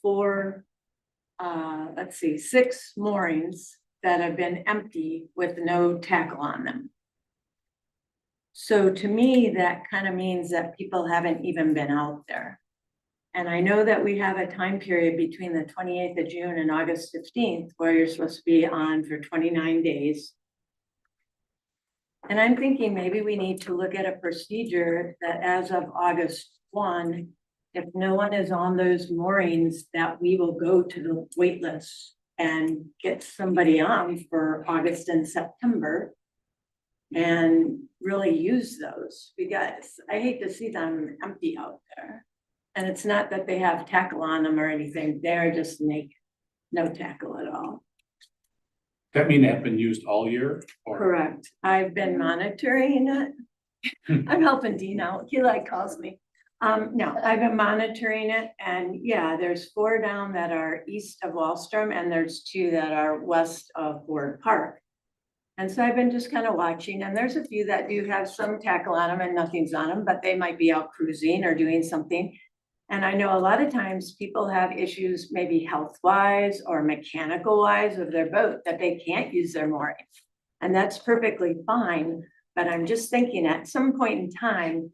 6 moorings that have been empty with no tackle on them. So to me, that kind of means that people haven't even been out there. And I know that we have a time period between the 28th of June and August 15th, where you're supposed to be on for 29 days. And I'm thinking maybe we need to look at a procedure that as of August 1, if no one is on those moorings, that we will go to the wait list and get somebody on for August and September and really use those, because I hate to see them empty out there. And it's not that they have tackle on them or anything, they're just naked, no tackle at all. That mean they have been used all year? Or Correct. I've been monitoring it. I'm helping Dean out. He calls me. No, I've been monitoring it, and yeah, there's 4 down that are east of Wallstrom and there's 2 that are west of Ford Park. And so I've been just kind of watching, and there's a few that do have some tackle on them and nothing's on them, but they might be out cruising or doing something. And I know a lot of times people have issues, maybe health-wise or mechanical-wise of their boat, that they can't use their moorings. And that's perfectly fine, but I'm just thinking at some point in time,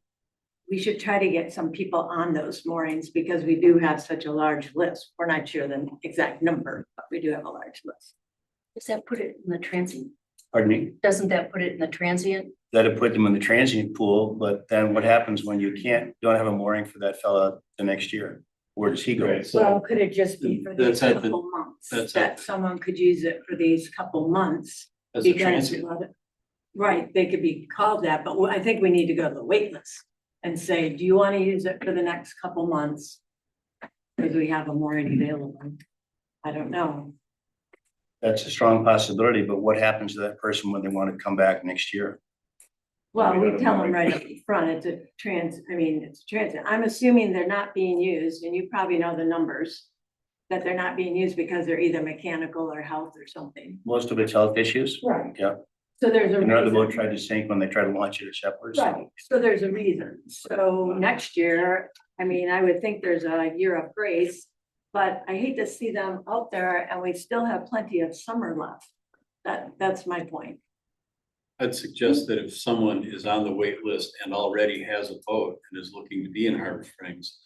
we should try to get some people on those moorings, because we do have such a large list. We're not sure the exact number, but we do have a large list. Does that put it in the transient? Pardon me? Doesn't that put it in the transient? That'd put them in the transient pool, but then what happens when you don't have a mooring for that fella the next year? Where does he go? Right, so Well, could it just be for these That's at the- couple months, that's that at- someone could use it for these couple months? as a Because transient. right, they could be called that, but I think we need to go to the wait list and say, do you want to use it for the next couple months? Because we have a mooring available. I don't know. That's a strong possibility, but what happens to that person when they want to come back next year? Well, We we got a tell them mooring. right up front, it's a transit. I'm assuming they're not being used, and you probably know the numbers. That they're not being used because they're either mechanical or health or something. Most of it's health issues. Right. Yeah. So there's a Another boat reason. tried to sink when they tried to launch it at Shepherd's. Right, so there's a reason. So next year, I mean, I would think there's a year of grace. But I hate to see them out there and we still have plenty of summer left. That's my point. I'd suggest that if someone is on the wait list and already has a boat and is looking to be in Harbor Springs,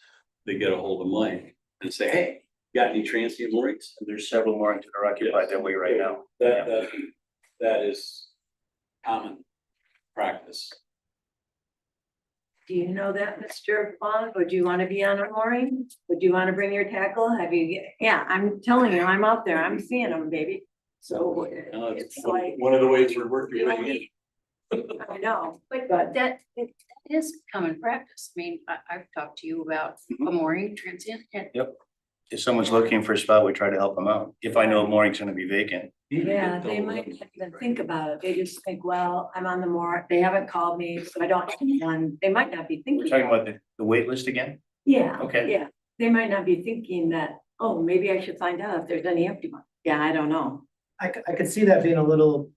they get a hold of Mike and say, hey, got any transient moorings? And there's several moorings that are occupied that way right now. That is common practice. Do you know that, Mr. Fong? Would you want to be on a mooring? Would you want to bring your tackle? Yeah, I'm telling you, I'm out there. I'm seeing them, baby. So it's like, One of the ways we're working. I know, But but that is common practice. I mean, I've talked to you about a mooring transient and If someone's looking for a spot, we try to help them out. If I know a mooring's gonna be vacant. yeah, they might not even think about it. They just think, well, I'm on the moor. They haven't called me, so I don't have one. They might not be We're thinking. talking about the wait list again? Yeah. Okay. Yeah, they might not be thinking that, oh, maybe I should find out if there's any empty ones. Yeah, I don't know. I could see that being a little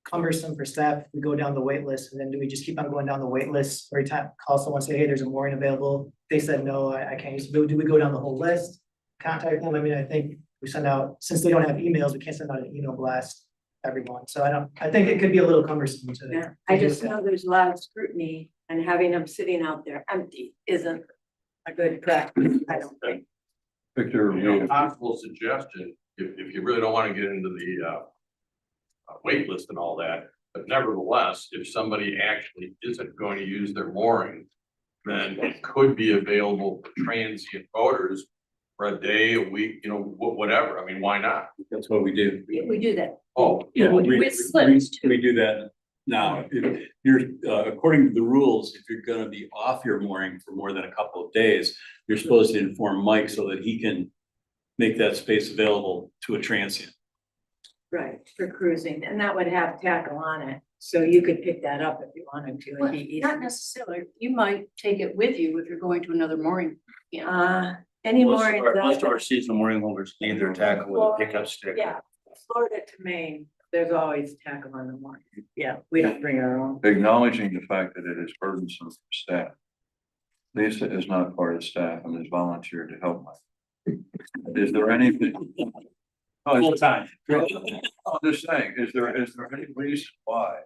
cumbersome for staff. If we go down the wait list, and then do we just keep on going down the wait list every time, call someone, say, hey, there's a mooring available. They said, no, I can't use it. Do we go down the whole list? Contact them? I mean, I think we send out, since they don't have emails, we can't send out an email blast to everyone. So I think it could be a little cumbersome to. Yeah, I to do just that. know there's a lot of scrutiny and having them sitting out there empty isn't a good practice, I don't think. Victor, You know, possible suggestion, if you really don't wanna get into the wait list and all that, but nevertheless, if somebody actually isn't going to use their mooring, then it could be available for transient boaters for a day, a week, you know, whatever. I mean, why not? That's what we do. We do that. Oh, Yeah, with slips too. we do that now. If you're, according to the rules, if you're gonna be off your mooring for more than a couple of days, you're supposed to inform Mike so that he can make that space available to a transient. Right, for cruising, and that would have tackle on it, so you could pick that up if you wanted to. Well, It'd be not easy. necessarily. You might take it with you if you're going to another mooring. Yeah. Any Most more? of our seasonal mooring holders leave their tackle with a pickup stick. Yeah, Florida to Maine, there's always tackle on the mooring. Yeah, we don't bring our own. acknowledging the fact that it is burdensome for staff. Lisa is not part of staff and has volunteered to help me. Is there anything? Oh, Full is- time. I'm just saying, is there any reason why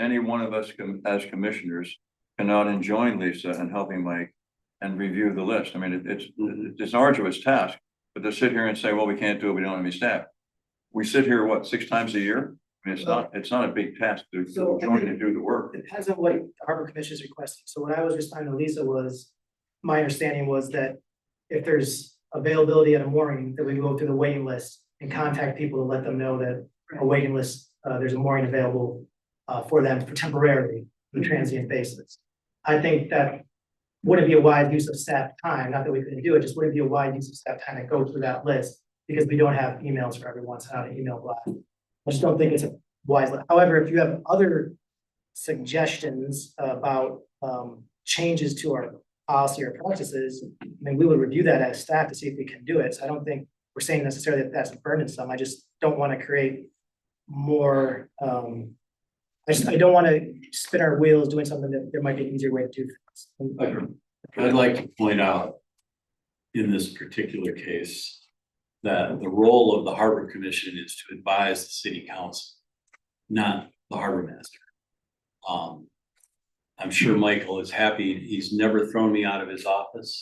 any one of us as commissioners cannot enjoin Lisa in helping Mike and review the list? I mean, it's an arduous task, but to sit here and say, well, we can't do it, we don't have any staff. We sit here, what, 6 times a year? I mean, it's not a big task to So, join and do the work. It depends on what the Harbor Commission is requesting. So what I was responding to Lisa was, my understanding was that if there's availability at a mooring, that we go through the waiting list and contact people to let them know that a waiting list, there's a mooring available for them for temporarily, on a transient basis. I think that wouldn't be a wise use of staff time, not that we couldn't do it, just wouldn't be a wise use of staff time to go through that list because we don't have emails for everyone, so how to email blast. I just don't think it's a wise, however, if you have other suggestions about changes to our policy or practices, I mean, we would review that as staff to see if we can do it. So I don't think we're saying necessarily that that's burdensome. I just don't want to create more, I don't want to spin our wheels doing something that there might be an easier way to do things. I'd like to point out in this particular case that the role of the Harbor Commission is to advise the city council, not the harbor master. I'm sure Michael is happy. He's never thrown me out of his office.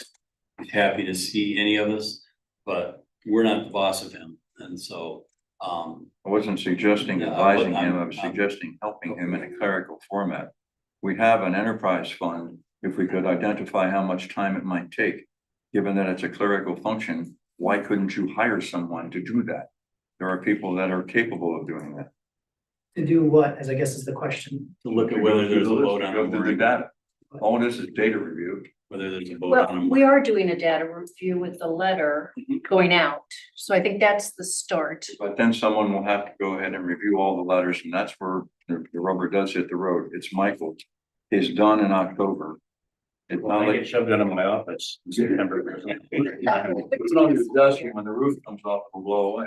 He's happy to see any of us, but we're not the boss of him. And so, I wasn't suggesting No, advising but him, I was suggesting helping him in a clerical format. We have an enterprise fund, if we could identify how much time it might take given that it's a clerical function, why couldn't you hire someone to do that? There are people that are capable of doing that. To do what, as I guess is the question. To look at whether there's a vote on Go through the it, data. All this is data review. whether there's a vote Well, on we it. are doing a data review with the letter going out, so I think that's the start. But then someone will have to go ahead and review all the letters, and that's where the rubber does hit the road. It's Michael. It's done in October. It's Well, not I like. get shoved out of my office in September. It's on your desk, and when the roof comes off, it'll blow away.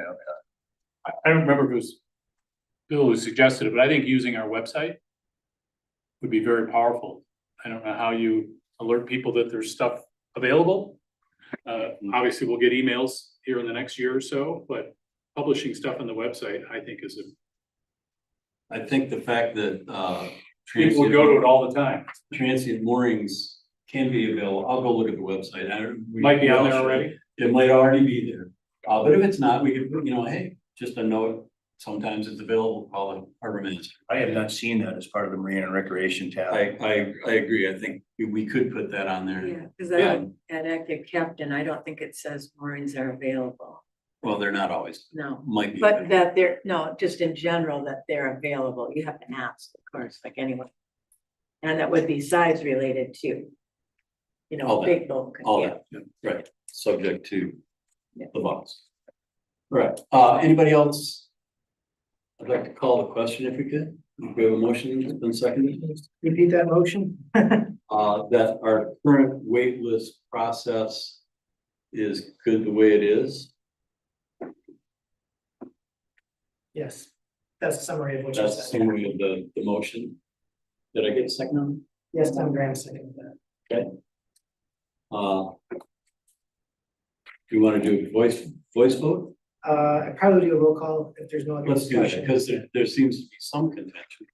I don't remember if it was Bill who suggested it, but I think using our website would be very powerful. I don't know how you alert people that there's stuff available. Obviously, we'll get emails here in the next year or so, but publishing stuff on the website, I think is a, I think the fact that, people will go to it all the time. transient moorings can be available. I'll go look at the website. Might be on there already. It might already be there. But if it's not, we could, put, hey, just a note, sometimes it's available, call the harbor master. I have not seen that as part of the Marine and Recreation tab. I agree. I think we could put that on there. Yeah, because Yeah. at active captain, I don't think it says moorings are available. Well, they're not always, No, might be. but that they're, no, just in general, that they're available. You have to ask, of course, like anyone. And that would be size related too. You All know, that. big bulk, All yeah. that, right, subject to Yeah. the box. Right, anybody else? I'd like to call the question if we could. We have a motion that's been seconded. Repeat that motion? That our current wait list process is good the way it is. Yes, that's a summary of what you That's the said. summary of the motion. Did I get a second on Yes, Tom Graham seconded that. it? Okay. Do you want to do a voice vote? I'd probably do a roll call if there's no other Let's do that, discussion. because there seems to be some contention.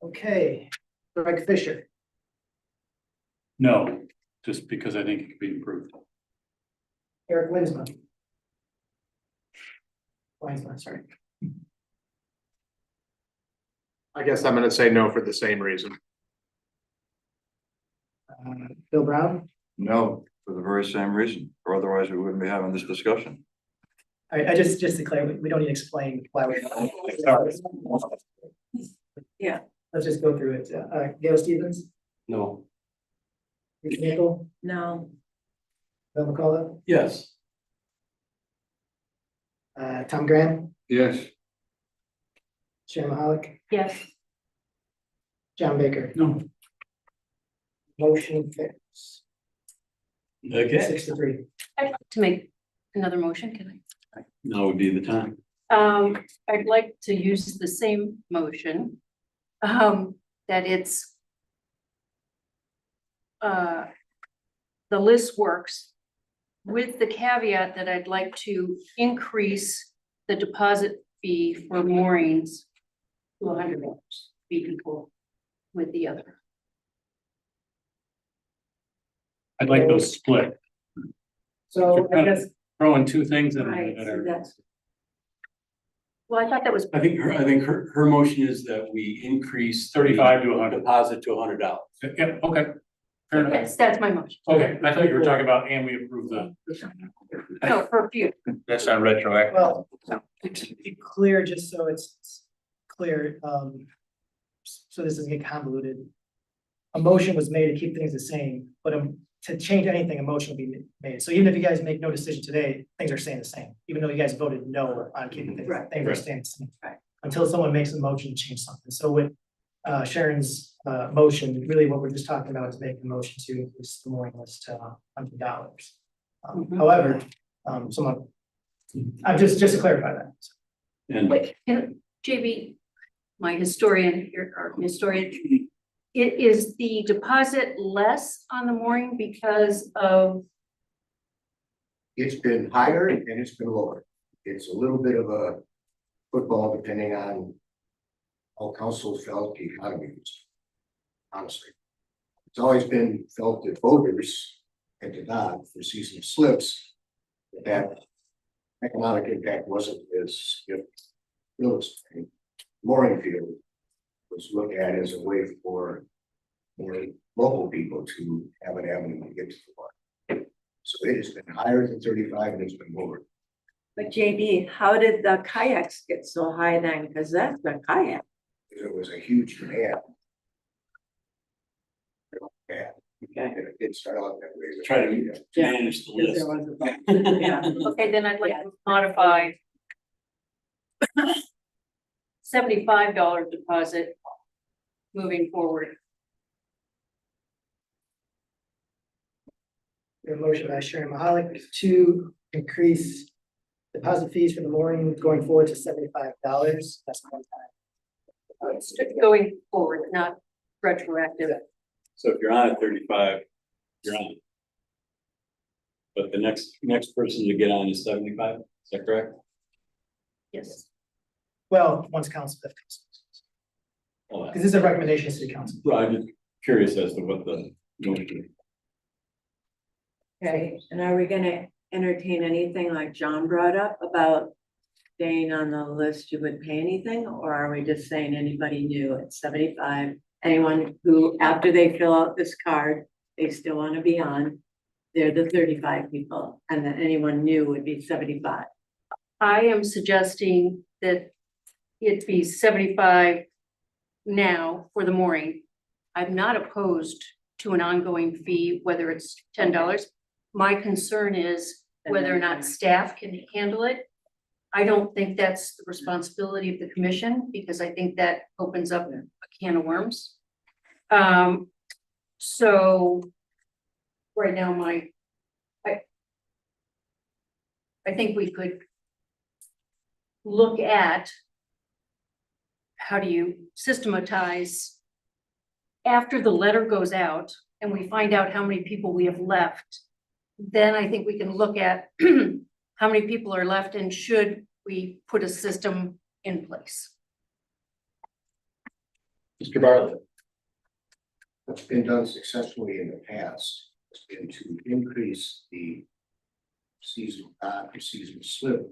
Okay, Greg Fisher, No, just because I think it could be improved. Eric Winsman. Winsman, sorry. I guess I'm gonna say no for the same reason. Bill Brown. No, for the very same reason, or otherwise we wouldn't be having this discussion. I just to declare, we don't need to explain why we're. Yeah. Let's just go through it. Gail Stevens, No. Rich Nickel, No, Bill McCullough, Yes. Tom Graham, Yes. Sharon Mahalik, Yes. John Baker. No. Motion fits. Okay, 6-3. I'd like to make another motion, can I? now would be the time. I'd like to use the same motion. That it's. The list works. With the caveat that I'd like to increase the deposit fee for moorings to $100, be equal with the other. I'd like those split. So I guess, Throwing two things in right, there that so are. that's, Well, I thought that was, I think her motion is that we increase. 35 to 100. Deposit to $100. Yeah, okay. Fair enough. yes, that's my motion. Okay, I thought you were talking about, and we approve the. No, for a few. That's not retroactive. well, to be clear, just so it's clear, so this doesn't get convoluted. A motion was made to keep things the same, but to change anything, a motion will be made. So even if you guys make no decision today, things are staying the same, even though you guys voted no on keeping things, Right. things are staying the same. Until someone makes a motion to change something. So with Sharon's motion, really what we're just talking about is making a motion to increase the mooring list to $100. However, someone, I'm just to clarify that. And Wait, JB, my historian here, our historian, is the deposit less on the mooring because of, It's been higher and it's been lower. It's a little bit of a football depending on how council felt the economy was. Honestly. It's always been felt that voters at the dock for seasonal slips, that economic impact wasn't as if mooring field was looked at as a way for for local people to have an avenue to get to the water. So it has been higher than 35 and it's been lower. But JB, how did the kayaks get so high then? Because that's the kayak. There was a huge demand. Yeah, Okay. it did start out that way. but- Try to manage the Because list. there was a- Yeah. Okay, then I'd like to modify $75 deposit moving forward. We have a motion by Sharon Mahalik to increase deposit fees for the mooring going forward to $75. That's one time. It's going forward, not retroactive. So if you're on at 35, you're on. But the next person to get on is 75, is that correct? Yes. Well, once council, if council. Oh, Because this is a recommendation to city council. well, I'm just curious as to what the motion. Okay, and are we gonna entertain anything like John brought up about staying on the list, you would pay anything, or are we just saying anybody new at 75? Anyone who, after they fill out this card, they still want to be on, they're the 35 people, and then anyone new would be 75. I am suggesting that it be 75 now for the mooring. I'm not opposed to an ongoing fee, whether it's $10. My concern is whether or not staff can handle it. I don't think that's the responsibility of the commission, because I think that opens up a can of worms. So right now, I think we could look at how do you systematize after the letter goes out and we find out how many people we have left. Then I think we can look at how many people are left and should we put a system in place. Mr. Bartlett. What's been done successfully in the past has been to increase the seasonal dock or seasonal slip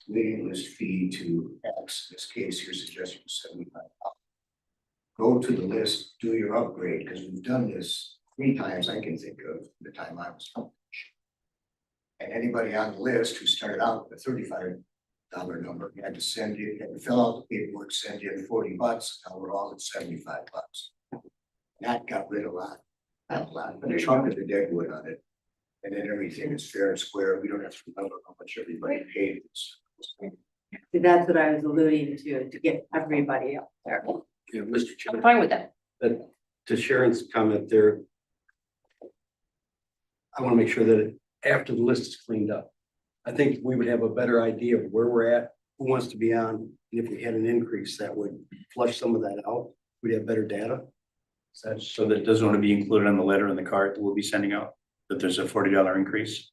waiting list fee to X. In this case, you're suggesting $75. Go to the list, do your upgrade, because we've done this 3 times I can think of the time I was on. And anybody on the list who started out with a $35 number had to send in, had to fill out the paperwork, send in $40. Now we're all at $75. That got rid of not a lot, but a chunk of the dead wood on it. And then everything is fair and square. We don't have to remember how much everybody paid. See, that's what I was alluding to get everybody up there. Yeah, Mr. I'm Chairman, fine with that. to Sharon's comment there. I want to make sure that after the list is cleaned up, I think we would have a better idea of where we're at, who wants to be on. And if we had an increase, that would flush some of that out. We'd have better data. So that doesn't want to be included on the letter in the card that we'll be sending out, that there's a $40 increase.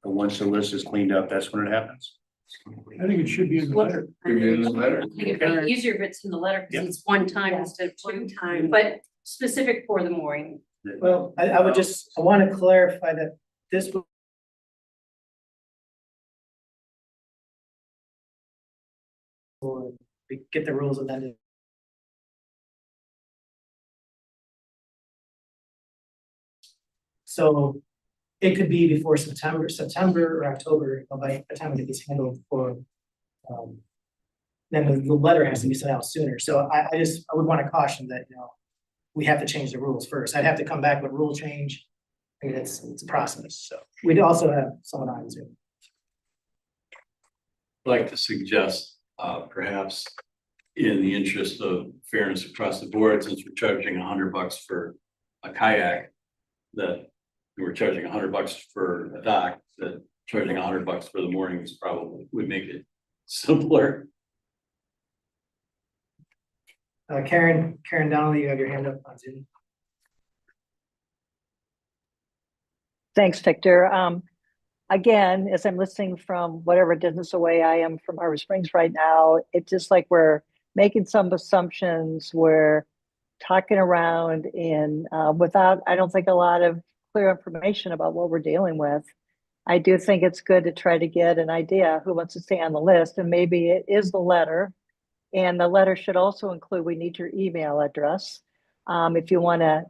And once the list is cleaned up, that's when it happens. I think it should be in the letter. I think it'd be easier if it's in the letter because it's one time instead of two, One time. but specific for the mooring. Well, I would just, I want to clarify that this will get the rules amended. So it could be before September or October, by the time it gets handled for, then the letter has to be sent out sooner. So I would want to caution that, we have to change the rules first. I'd have to come back with rule change. I mean, it's a process, so we'd also have someone on Zoom. I'd like to suggest, perhaps in the interest of fairness across the board, since we're charging $100 for a kayak, that we're charging $100 for a dock, that charging $100 for the moorings probably would make it simpler. Karen Donnelly, you have your hand up on Zoom. Thanks, Victor. Again, as I'm listening from whatever distance away I am from Harbor Springs right now, it's just like we're making some assumptions, we're talking around in without, I don't think, a lot of clear information about what we're dealing with. I do think it's good to try to get an idea who wants to stay on the list, and maybe it is the letter. And the letter should also include, we need your email address. If you want to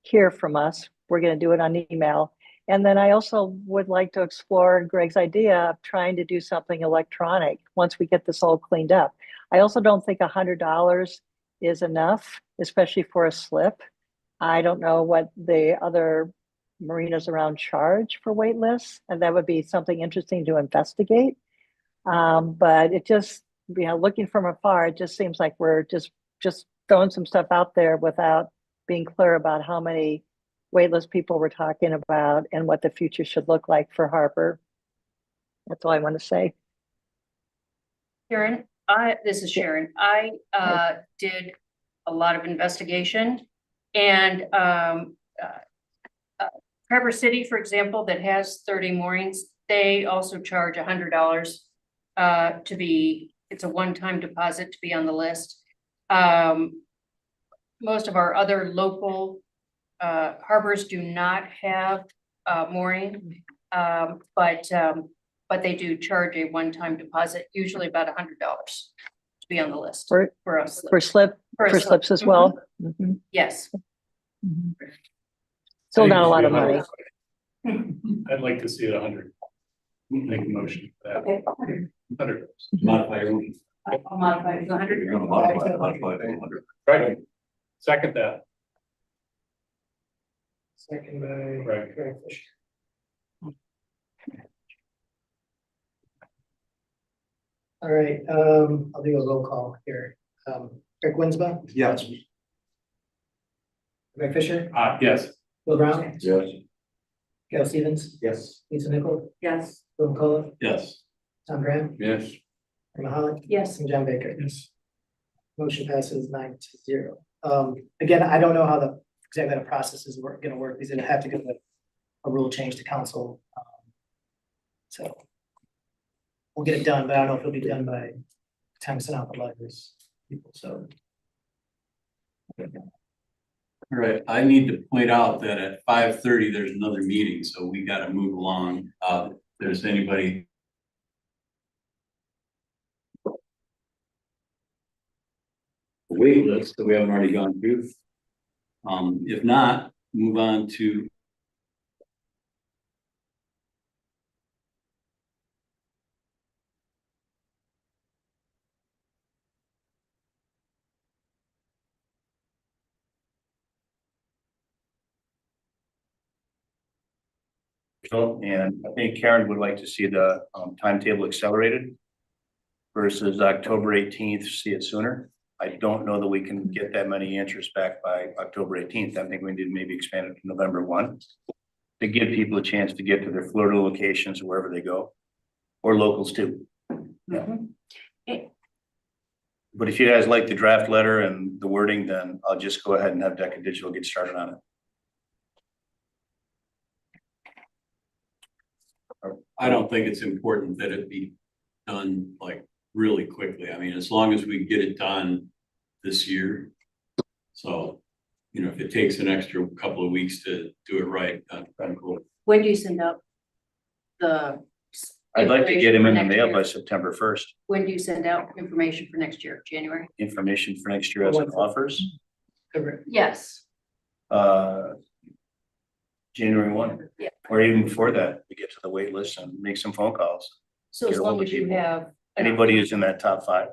hear from us, we're going to do it on email. And then I also would like to explore Greg's idea of trying to do something electronic once we get this all cleaned up. I also don't think $100 is enough, especially for a slip. I don't know what the other marinas around charge for wait lists, and that would be something interesting to investigate. But it just, looking from afar, it just seems like we're just throwing some stuff out there without being clear about how many waitlist people we're talking about and what the future should look like for Harbor. That's all I want to say. Sharon, this is Sharon. I did a lot of investigation, and Traverse City, for example, that has 30 moorings, they also charge $100 to be, it's a one-time deposit to be on the list. Most of our other local harbors do not have mooring, but they do charge a one-time deposit, usually about $100 to be on the list for us. For slips as well. Mm-hmm. Yes. Mm-hmm. Still not a lot of money. I'd like to see it 100. Make a motion for that. Okay. 100. Modify your motion. I'll modify it to 100. You're gonna modify it, modify it to 100. Right. Second that. Second by Right. Greg Fisher. All right, I'll do a roll call here. Greg Winsbaugh, Yes. Greg Fisher, Yes. Bill Brown, Yes. Gail Stevens, Yes. Lisa Nichol, Yes. Bill McCullough, Yes. Tom Graham, Yes. Emma Holland, Yes. and John Baker. Yes. Motion passes 9-0. Again, I don't know how exactly the process is gonna work, because it'll have to go with a rule change to council. So we'll get it done, but I don't know if it'll be done by the time we send out the letters, people, so. All right, I need to point out that at 5:30, there's another meeting, so we gotta move along. If there's anybody. Wait list that we haven't already gone through. If not, move on to. And I think Karen would like to see the timetable accelerated versus October 18th, see it sooner. I don't know that we can get that many answers back by October 18th. I think we need to maybe expand it to November 1 to give people a chance to get to their Florida locations wherever they go, or locals too. Yeah. But if you guys like the draft letter and the wording, then I'll just go ahead and have Decca Digital get started on it. I don't think it's important that it be done like really quickly. I mean, as long as we get it done this year. So, if it takes an extra couple of weeks to do it right, I'm cool. When do you send out the? I'd like to get him in the information for mail by next year? September 1st. When do you send out information for next year, January? Information for next year as it offers. Yes. January 1. Yeah. Or even before that, we get to the wait list and make some phone calls. So as Get a long hold of as you people. have. Anybody who's in that top 5.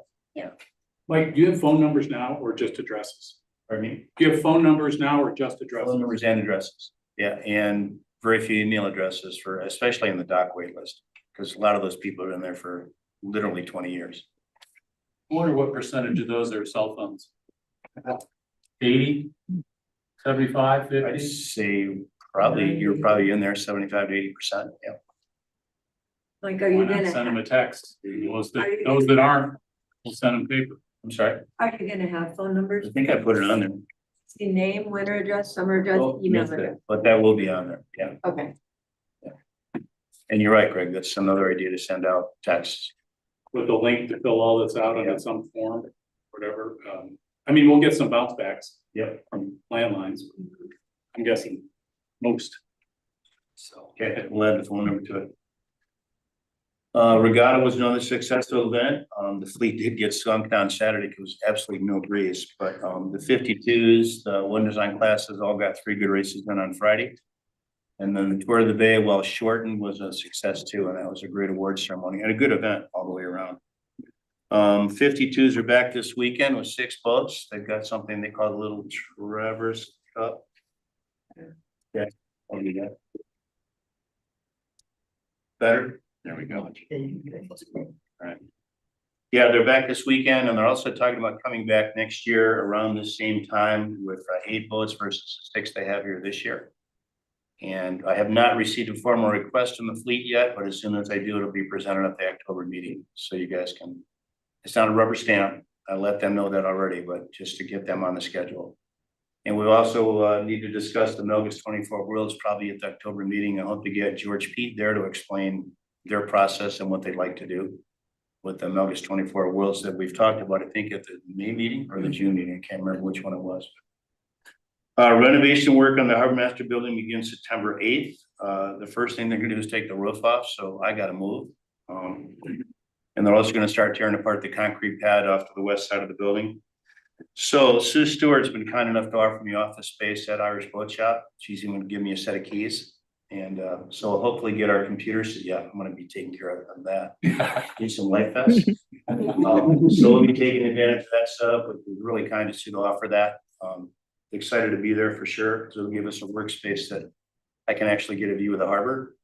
Mike, do you have phone numbers now or just addresses? Pardon me? Do you have phone numbers now or just Phone addresses? numbers and addresses. Yeah, and very few email addresses for, especially in the dock wait list, because a lot of those people are in there for literally 20 years. I wonder what percentage of those are cell phones? 80? 75, 50? I'd say you're probably in there 75 to 80%. Yeah. Like, are Why you not gonna, send them a text? Those that aren't, we'll send them paper. I'm sorry. are you gonna have phone numbers? I think I put it on there. See name, winter address, summer address, Oh, email missed it, address? but that will be on there. Yeah. Okay. And you're right, Greg. That's another idea to send out texts. With a link to fill all this out on some form, whatever. I mean, we'll get some bounce backs. Yep. From landlines. I'm guessing most. So, okay, we'll add the phone number to it. Regatta was another successful event. The fleet did get skunked on Saturday because it was absolutely no breeze, but, the 52s, the one design classes all got 3 good races done on Friday. And then the Tour of the Bay, while shortened, was a success too, and that was a great award ceremony and a good event all the way around. 52s are back this weekend with 6 boats. They've got something they call the Little Traverse Cup. Yeah. I'll do that. Better? There we go. Alright. Yeah, they're back this weekend, and they're also talking about coming back next year around the same time with 8 boats versus 6 they have here this year. And I have not received a formal request from the fleet yet, but as soon as I do, it'll be presented at the October meeting, so you guys can. It's not a rubber stamp. I let them know that already, but just to get them on the schedule. And we also need to discuss the Melgus 24 Worlds probably at the October meeting. I hope to get George Pete there to explain their process and what they'd like to do with the Melgus 24 Worlds that we've talked about, I think at the May meeting or the June meeting. I can't remember which one it was. Renovation work on the Harbor Master building begins September 8th. The first thing they're gonna do is take the roof off, so I gotta move. And they're also gonna start tearing apart the concrete pad off to the west side of the building. So Sue Stewart's been kind enough to offer me office space at Irish Boat Shop. She's even gonna give me a set of keys. And so I'll hopefully get our computers. Yeah, I'm gonna be taking care of that. Need some light vests. So we'll be taking advantage of that stuff. It was really kind of Sue to offer that. Excited to be there for sure, because it'll give us a workspace that I can actually get a view of the harbor.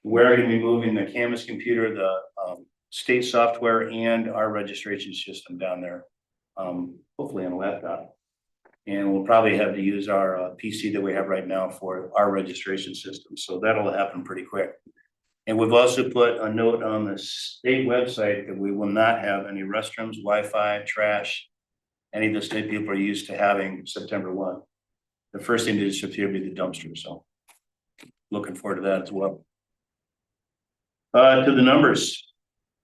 We're gonna be moving the Canvas computer, the state software, and our registration system down there. Hopefully on a laptop. And we'll probably have to use our PC that we have right now for our registration system, so that'll happen pretty quick. And we've also put a note on the state website that we will not have any restrooms, Wi-Fi, trash, any of the state people are used to having September 1. The first thing to disappear will be the dumpster, so looking forward to that as well. To the numbers,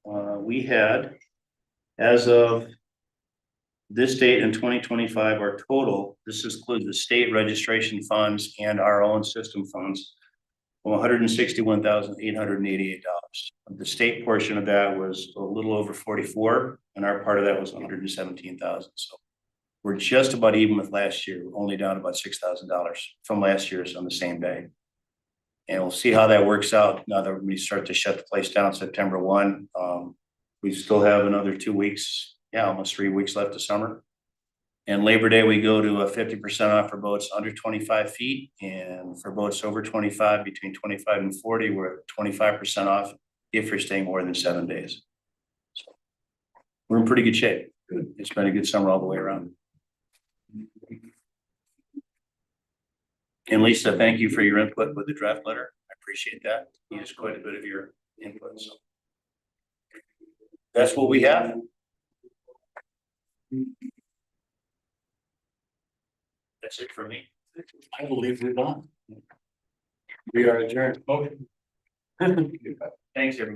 we had, as of this date in 2025, our total, this includes the state registration funds and our own system funds, $161,888. The state portion of that was a little over 44, and our part of that was 117,000. So we're just about even with last year, we're only down about $6,000 from last year's on the same day. And we'll see how that works out now that we start to shut the place down September 1. We still have another 2 weeks, almost 3 weeks left of summer. And Labor Day, we go to a 50% off for boats under 25 feet, and for boats over 25, between 25 and 40, we're at 25% off if you're staying more than 7 days. So we're in pretty good shape. It's been a good summer all the way around. And Lisa, thank you for your input with the draft letter. I appreciate that. You used quite a bit of your input. So that's what we have. That's it for me. I believe we're done. We are adjourned. Thanks, everyone.